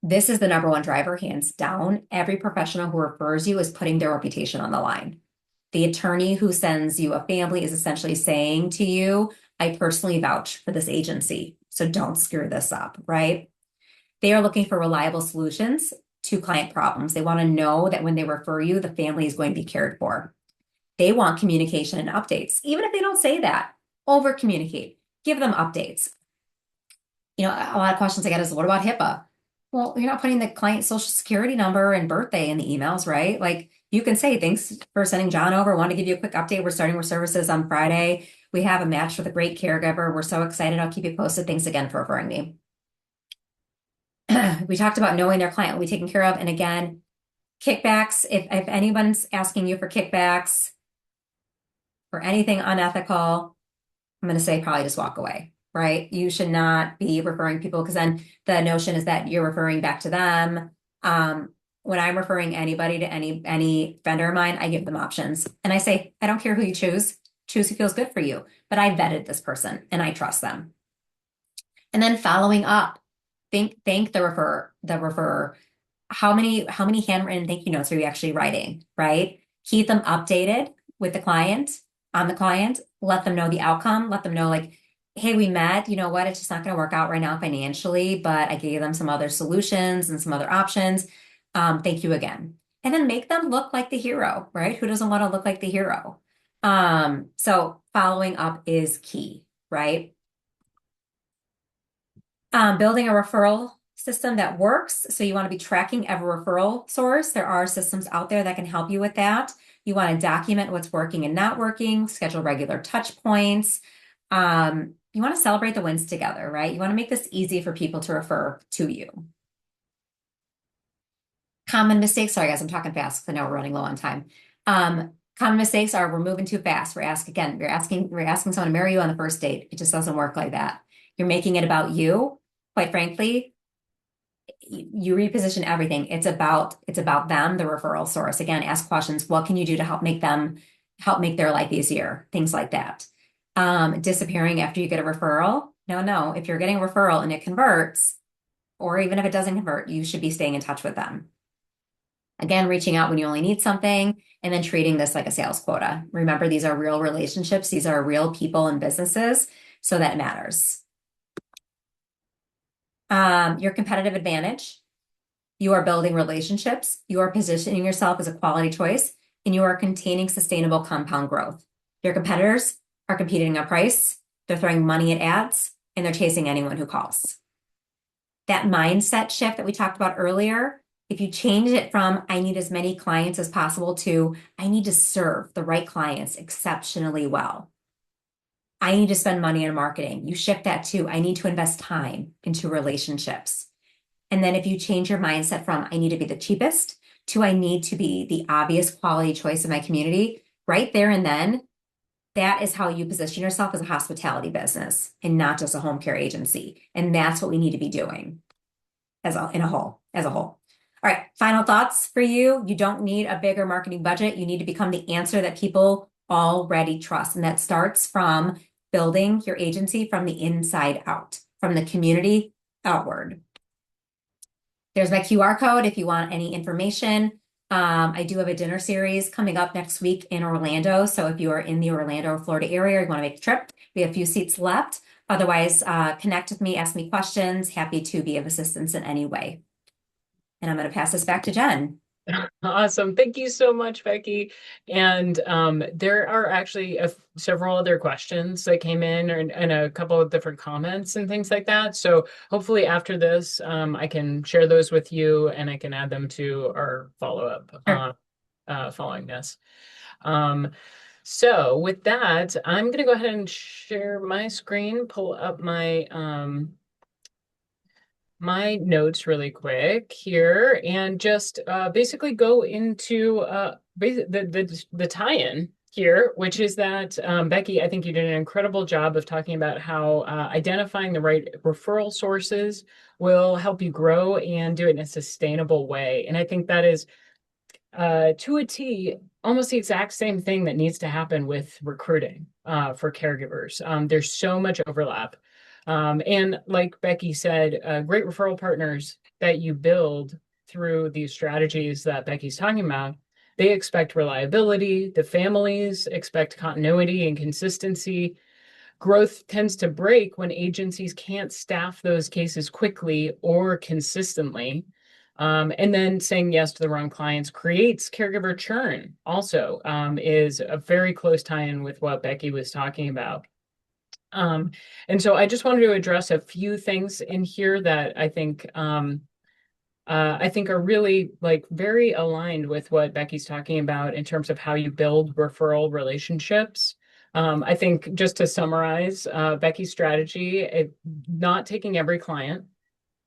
B: This is the number one driver, hands down. Every professional who refers you is putting their reputation on the line. The attorney who sends you a family is essentially saying to you, I personally vouch for this agency, so don't screw this up, right? They are looking for reliable solutions to client problems. They want to know that when they refer you, the family is going to be cared for. They want communication and updates. Even if they don't say that, over communicate, give them updates. You know, a lot of questions I get is, what about HIPAA? Well, you're not putting the client's social security number and birthday in the emails, right? Like you can say, thanks for sending John over. Want to give you a quick update. We're starting with services on Friday. We have a match with a great caregiver. We're so excited. I'll keep you posted. Thanks again for referring me. We talked about knowing their client will be taken care of. And again, kickbacks, if anyone's asking you for kickbacks or anything unethical, I'm going to say probably just walk away, right? You should not be referring people because then the notion is that you're referring back to them. When I'm referring anybody to any vendor of mine, I give them options and I say, I don't care who you choose, choose who feels good for you, but I vetted this person and I trust them. And then following up, thank the referrer. How many handwritten thank you notes are you actually writing, right? Keep them updated with the client, on the client, let them know the outcome, let them know like, hey, we met, you know what, it's just not going to work out right now financially, but I gave them some other solutions and some other options. Thank you again. And then make them look like the hero, right? Who doesn't want to look like the hero? So following up is key, right? Building a referral system that works. So you want to be tracking every referral source. There are systems out there that can help you with that. You want to document what's working and not working, schedule regular touch points. You want to celebrate the wins together, right? You want to make this easy for people to refer to you. Common mistakes. Sorry, guys, I'm talking fast because I know we're running low on time. Common mistakes are we're moving too fast. We're asking someone to marry you on the first date. It just doesn't work like that. You're making it about you. Quite frankly, you reposition everything. It's about them, the referral source. Again, ask questions. What can you do to help make their life easier? Things like that. Disappearing after you get a referral. No. If you're getting a referral and it converts, or even if it doesn't convert, you should be staying in touch with them. Again, reaching out when you only need something, and then treating this like a sales quota. Remember, these are real relationships. These are real people and businesses, so that matters. Your competitive advantage. You are building relationships. You are positioning yourself as a quality choice, and you are containing sustainable compound growth. Your competitors are competing on price. They're throwing money at ads, and they're chasing anyone who calls. That mindset shift that we talked about earlier, if you change it from I need as many clients as possible to I need to serve the right clients exceptionally well. I need to spend money on marketing. You shift that to I need to invest time into relationships. And then if you change your mindset from I need to be the cheapest to I need to be the obvious quality choice in my community, right there and then, that is how you position yourself as a hospitality business and not just a home care agency. And that's what we need to be doing as a whole. All right, final thoughts for you. You don't need a bigger marketing budget. You need to become the answer that people already trust. And that starts from building your agency from the inside out, from the community outward. There's my QR code if you want any information. I do have a dinner series coming up next week in Orlando. So if you are in the Orlando, Florida area, you want to make the trip, we have a few seats left. Otherwise, connect with me, ask me questions. Happy to be of assistance in any way. And I'm going to pass this back to Jen.
A: Awesome. Thank you so much, Becky. And there are actually several other questions that came in and a couple of different comments and things like that. So hopefully after this, I can share those with you and I can add them to our follow-up following this. So with that, I'm going to go ahead and share my screen, pull up my my notes really quick here and just basically go into the tie-in here, which is that, Becky, I think you did an incredible job of talking about how identifying the right referral sources will help you grow and do it in a sustainable way. And I think that is, to a T, almost the exact same thing that needs to happen with recruiting for caregivers. There's so much overlap. And like Becky said, great referral partners that you build through these strategies that Becky's talking about, they expect reliability. The families expect continuity and consistency. Growth tends to break when agencies can't staff those cases quickly or consistently. And then saying yes to the wrong clients creates caregiver churn, also, is a very close tie in with what Becky was talking about. Um, and so I just wanted to address a few things in here that I think are really like very aligned with what Becky's talking about in terms of how you build referral relationships. I think just to summarize, Becky's strategy, not taking every client,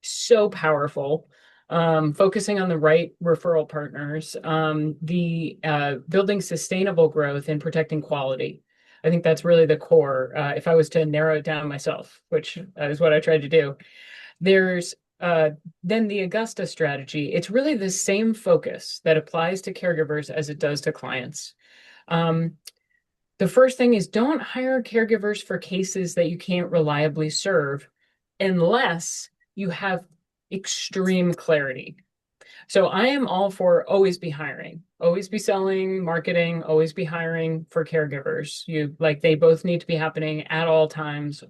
A: so powerful. Focusing on the right referral partners, the building sustainable growth and protecting quality. I think that's really the core. If I was to narrow it down myself, which is what I tried to do, there's then the Augusta strategy. It's really the same focus that applies to caregivers as it does to clients. Um, the first thing is don't hire caregivers for cases that you can't reliably serve unless you have extreme clarity. So I am all for always be hiring, always be selling, marketing, always be hiring for caregivers. You like they both need to be happening at all times,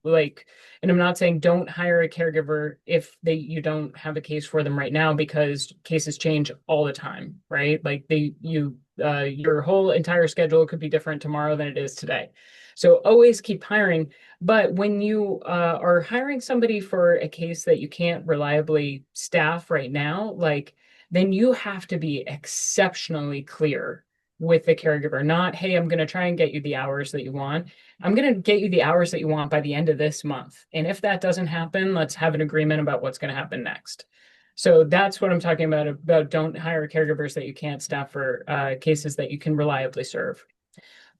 A: like, and I'm not saying don't hire a caregiver if you don't have a case for them right now, because cases change all the time, right? Like your whole entire schedule could be different tomorrow than it is today. So always keep hiring. But when you are hiring somebody for a case that you can't reliably staff right now, like, then you have to be exceptionally clear with the caregiver, not, hey, I'm going to try and get you the hours that you want. I'm going to get you the hours that you want by the end of this month. And if that doesn't happen, let's have an agreement about what's going to happen next. So that's what I'm talking about don't hire caregivers that you can't staff for cases that you can reliably serve.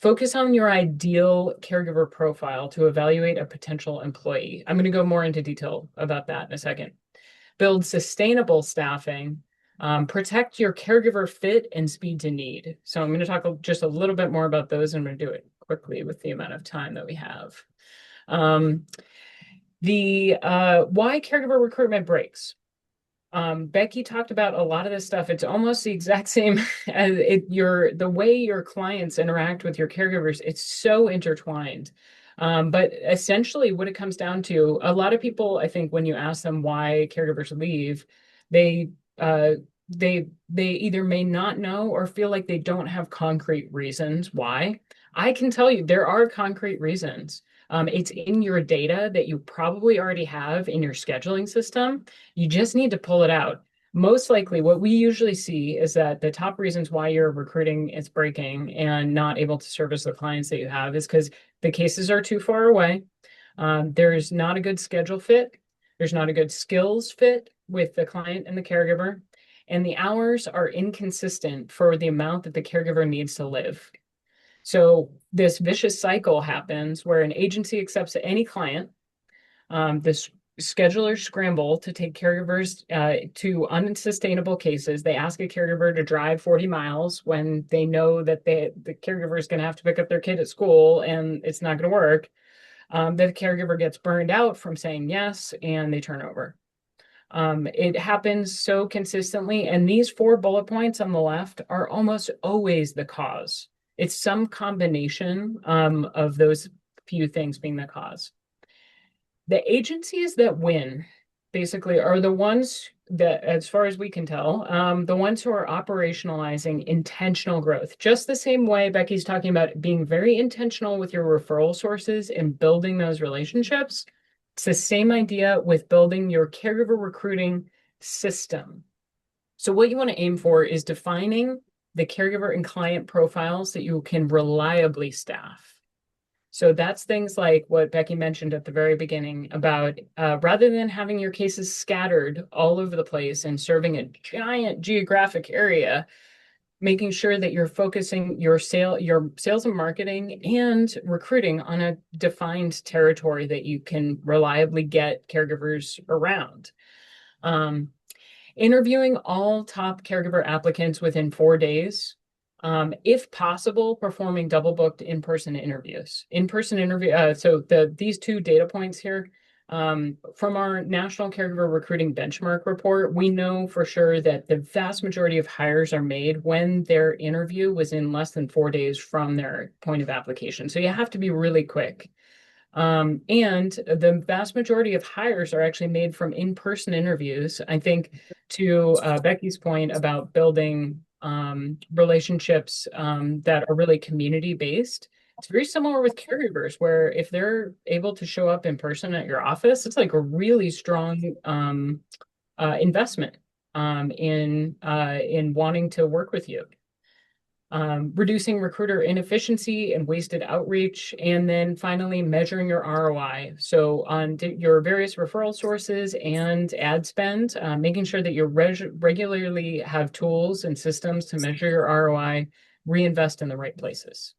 A: Focus on your ideal caregiver profile to evaluate a potential employee. I'm going to go more into detail about that in a second. Build sustainable staffing. Protect your caregiver fit and speed to need. So I'm going to talk just a little bit more about those. I'm going to do it quickly with the amount of time that we have. The why caregiver recruitment breaks. Becky talked about a lot of this stuff. It's almost the exact same as the way your clients interact with your caregivers. It's so intertwined. But essentially, what it comes down to, a lot of people, I think, when you ask them why caregivers leave, they uh, they either may not know or feel like they don't have concrete reasons why. I can tell you there are concrete reasons. It's in your data that you probably already have in your scheduling system. You just need to pull it out. Most likely, what we usually see is that the top reasons why your recruiting is breaking and not able to service the clients that you have is because the cases are too far away. There's not a good schedule fit. There's not a good skills fit with the client and the caregiver. And the hours are inconsistent for the amount that the caregiver needs to live. So this vicious cycle happens where an agency accepts any client. This schedulers scramble to take caregivers to unsustainable cases. They ask a caregiver to drive 40 miles when they know that the caregiver is going to have to pick up their kid at school and it's not going to work. The caregiver gets burned out from saying yes and they turn over. It happens so consistently, and these 4 bullet points on the left are almost always the cause. It's some combination of those few things being the cause. The agencies that win basically are the ones that, as far as we can tell, the ones who are operationalizing intentional growth. Just the same way Becky's talking about being very intentional with your referral sources and building those relationships. It's the same idea with building your caregiver recruiting system. So what you want to aim for is defining the caregiver and client profiles that you can reliably staff. So that's things like what Becky mentioned at the very beginning about rather than having your cases scattered all over the place and serving a giant geographic area, making sure that you're focusing your sales and marketing and recruiting on a defined territory that you can reliably get caregivers around. Um, Interviewing all top caregiver applicants within 4 days. If possible, performing double booked in-person interviews. In-person interview. So these two data points here, from our National Caregiver Recruiting Benchmark report, we know for sure that the vast majority of hires are made when their interview was in less than 4 days from their point of application. So you have to be really quick. And the vast majority of hires are actually made from in-person interviews. I think to Becky's point about building relationships that are really community-based, it's very similar with caregivers, where if they're able to show up in person at your office, it's like a really strong investment in wanting to work with you. Reducing recruiter inefficiency and wasted outreach, and then finally measuring your ROI. So on your various referral sources and ad spend, making sure that you regularly have tools and systems to measure your ROI, reinvest in the right places.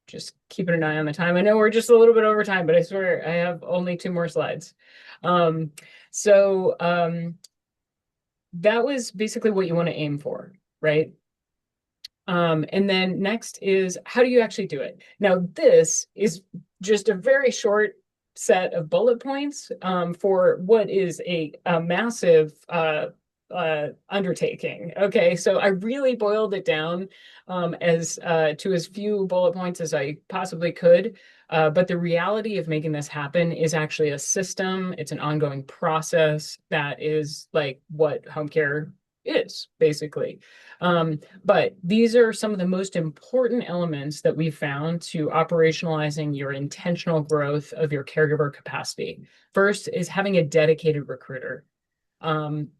A: Just keeping an eye on the time. I know we're just a little bit over time, but I swear I have only 2 more slides. Um, so that was basically what you want to aim for, right? And then next is, how do you actually do it? Now, this is just a very short set of bullet points for what is a massive undertaking. Okay, so I really boiled it down as to as few bullet points as I possibly could. But the reality of making this happen is actually a system. It's an ongoing process that is like what home care is, basically. But these are some of the most important elements that we've found to operationalizing your intentional growth of your caregiver capacity. First is having a dedicated recruiter.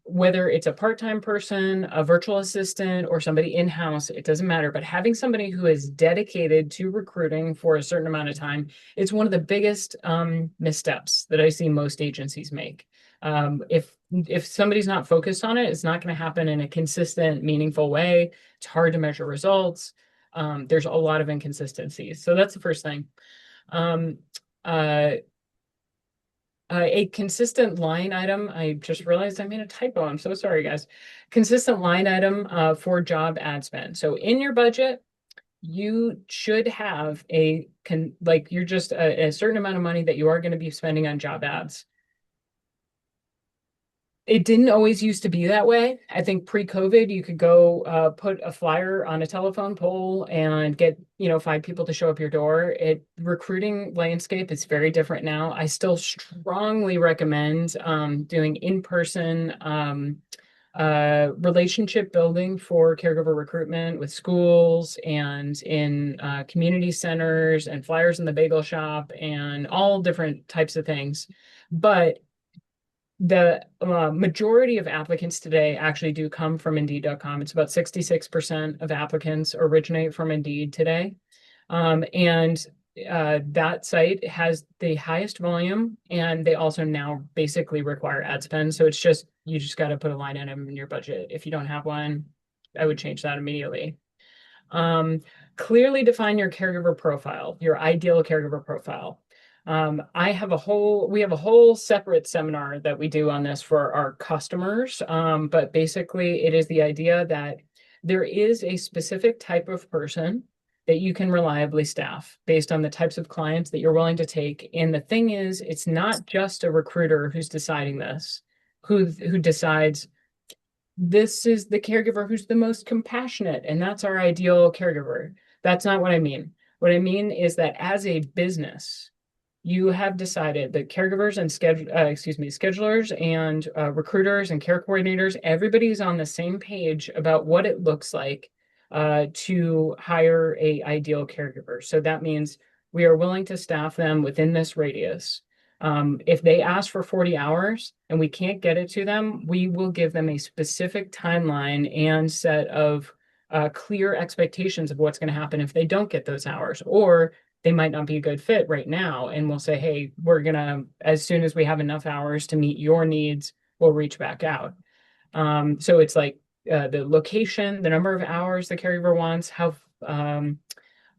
A: Whether it's a part-time person, a virtual assistant, or somebody in-house, it doesn't matter. But having somebody who is dedicated to recruiting for a certain amount of time, it's one of the biggest missteps that I see most agencies make. If somebody's not focused on it, it's not going to happen in a consistent, meaningful way. It's hard to measure results. There's a lot of inconsistencies. So that's the first thing. Um, uh, a consistent line item. I just realized I made a typo. I'm so sorry, guys. Consistent line item for job ad spend. So in your budget, you should have you're just a certain amount of money that you are going to be spending on job ads. It didn't always used to be that way. I think pre-COVID, you could go put a flyer on a telephone pole and get, 5 people to show up your door. Recruiting landscape is very different now. I still strongly recommend doing in-person relationship building for caregiver recruitment with schools and in community centers and flyers in the bagel shop and all different types of things. But the majority of applicants today actually do come from Indeed.com. It's about 66% of applicants originate from Indeed today. And that site has the highest volume, and they also now basically require ad spend. So you just got to put a line item in your budget. If you don't have one, I would change that immediately. Clearly define your caregiver profile, your ideal caregiver profile. We have a whole separate seminar that we do on this for our customers. But basically it is the idea that there is a specific type of person that you can reliably staff based on the types of clients that you're willing to take. And the thing is, it's not just a recruiter who's deciding this, who decides this is the caregiver who's the most compassionate, and that's our ideal caregiver. That's not what I mean. What I mean is that as a business, you have decided that caregivers and schedulers and recruiters and care coordinators, everybody's on the same page about what it looks like to hire a ideal caregiver. So that means we are willing to staff them within this radius. If they ask for 40 hours and we can't get it to them, we will give them a specific timeline and set of clear expectations of what's going to happen if they don't get those hours, or they might not be a good fit right now. And we'll say, hey, we're going to, as soon as we have enough hours to meet your needs, we'll reach back out. So it's like the location, the number of hours the caregiver wants, how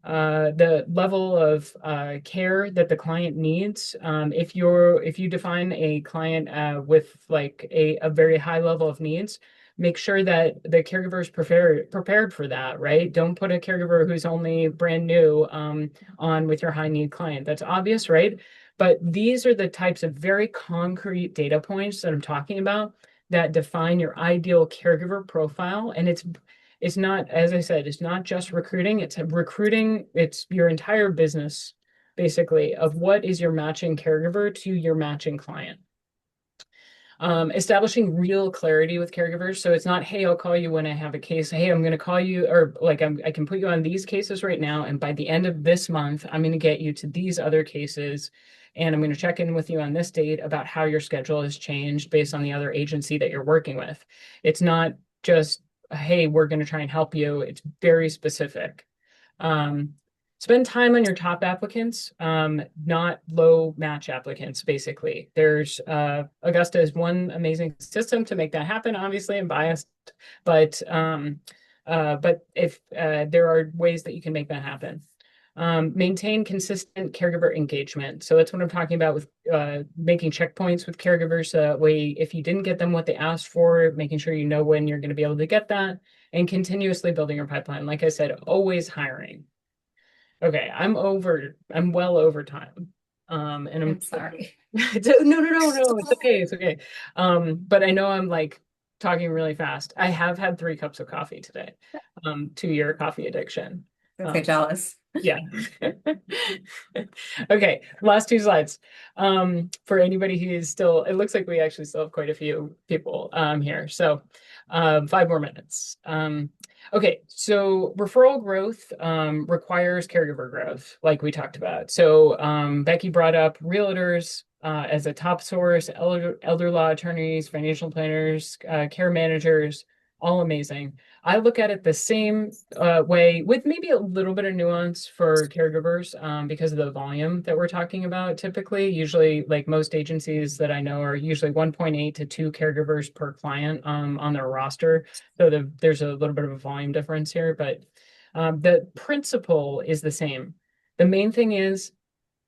A: the level of care that the client needs. If you define a client with like a very high level of needs, make sure that the caregiver is prepared for that, right? Don't put a caregiver who's only brand new on with your high need client. That's obvious, right? But these are the types of very concrete data points that I'm talking about that define your ideal caregiver profile. And it's not, as I said, it's not just recruiting, it's recruiting, it's your entire business, basically, of what is your matching caregiver to your matching client. Establishing real clarity with caregivers. So it's not, hey, I'll call you when I have a case. Hey, I'm going to call you, or like I can put you on these cases right now. And by the end of this month, I'm going to get you to these other cases. And I'm going to check in with you on this date about how your schedule has changed based on the other agency that you're working with. It's not just, hey, we're going to try and help you. It's very specific. Um, Spend time on your top applicants, not low match applicants, basically. There's Augusta is one amazing system to make that happen. Obviously, I'm biased, but if there are ways that you can make that happen. Maintain consistent caregiver engagement. So that's what I'm talking about with making checkpoints with caregivers. Way if you didn't get them what they asked for, making sure you know when you're going to be able to get that, and continuously building your pipeline. Like I said, always hiring. Okay, I'm well over time. And I'm
B: I'm sorry.
A: no, it's okay, it's okay. But I know I'm like talking really fast. I have had 3 cups of coffee today, to your coffee addiction.
B: Don't say
A: Um,
B: jealous.
A: yeah. Okay, last 2 slides. For anybody who is still, it looks like we actually still have quite a few people here. So 5 more minutes. Okay, so referral growth requires caregiver growth, like we talked about. So Becky brought up realtors as a top source, elder law attorneys, financial planners, care managers, all amazing. I look at it the same way with maybe a little bit of nuance for caregivers because of the volume that we're talking about. Typically, usually, like most agencies that I know are usually 1.8 to 2 caregivers per client on their roster. So there's a little bit of a volume difference here, but the principle is the same. The main thing is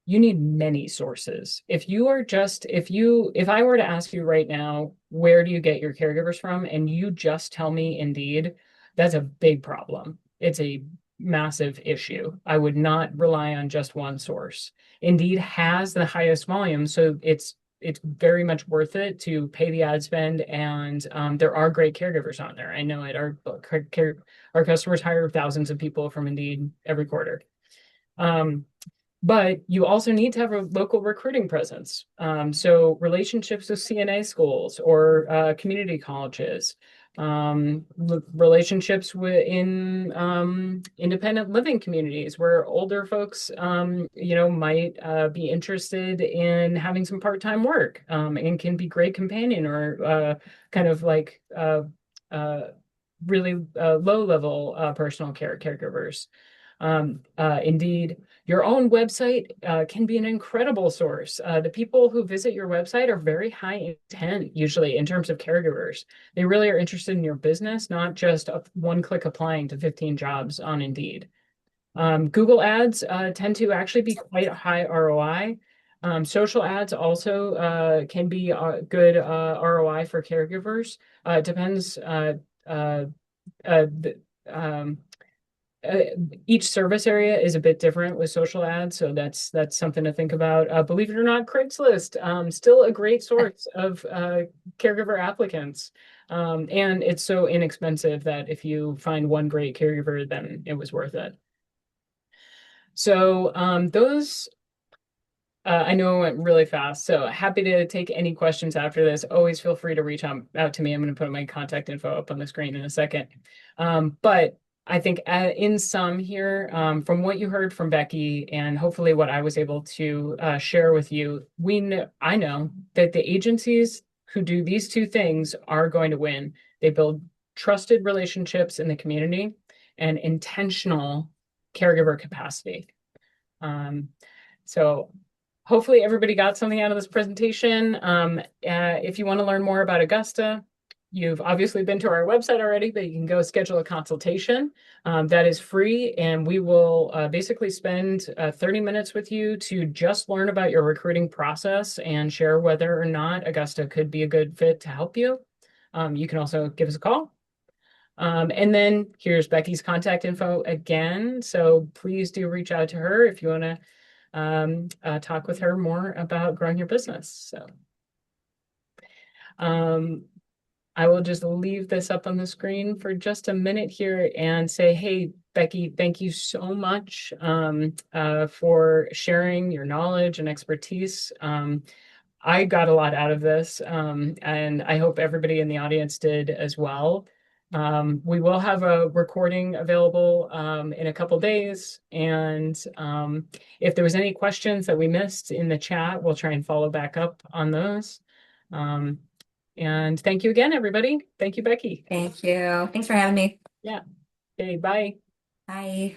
A: you need many sources. If I were to ask you right now, where do you get your caregivers from? And you just tell me Indeed, that's a big problem. It's a massive issue. I would not rely on just one source. Indeed has the highest volume, so it's very much worth it to pay the ad spend, and there are great caregivers on there. I know it. Our customers hire thousands of people from Indeed every quarter. But you also need to have a local recruiting presence. So relationships with CNA schools or community colleges, relationships in independent living communities where older folks, might be interested in having some part-time work and can be great companion or kind of like really low-level personal caregivers. Indeed, your own website can be an incredible source. The people who visit your website are very high intent, usually in terms of caregivers. They really are interested in your business, not just one click applying to 15 jobs on Indeed. Google ads tend to actually be quite high ROI. Social ads also can be good ROI for caregivers. It depends. The, uh, each service area is a bit different with social ads, so that's something to think about. Believe it or not, Craigslist still a great source of caregiver applicants, and it's so inexpensive that if you find one great caregiver, then it was worth it. So those I know it went really fast, so happy to take any questions after this. Always feel free to reach out to me. I'm going to put my contact info up on the screen in a second. But I think in sum here, from what you heard from Becky and hopefully what I was able to share with you, I know that the agencies who do these 2 things are going to win. They build trusted relationships in the community and intentional caregiver capacity. So hopefully everybody got something out of this presentation. If you want to learn more about Augusta, You've obviously been to our website already, but you can go schedule a consultation. That is free, and we will basically spend 30 minutes with you to just learn about your recruiting process and share whether or not Augusta could be a good fit to help you. You can also give us a call. And then here's Becky's contact info again. So please do reach out to her if you want to talk with her more about growing your business. So um, I will just leave this up on the screen for just a minute here and say, hey, Becky, thank you so much for sharing your knowledge and expertise. I got a lot out of this, and I hope everybody in the audience did as well. We will have a recording available in a couple days, and if there was any questions that we missed in the chat, we'll try and follow back up on those. Um, and thank you again, everybody. Thank you, Becky.
B: Thank you. Thanks for having me.
A: Yeah. Okay, bye.
B: Bye.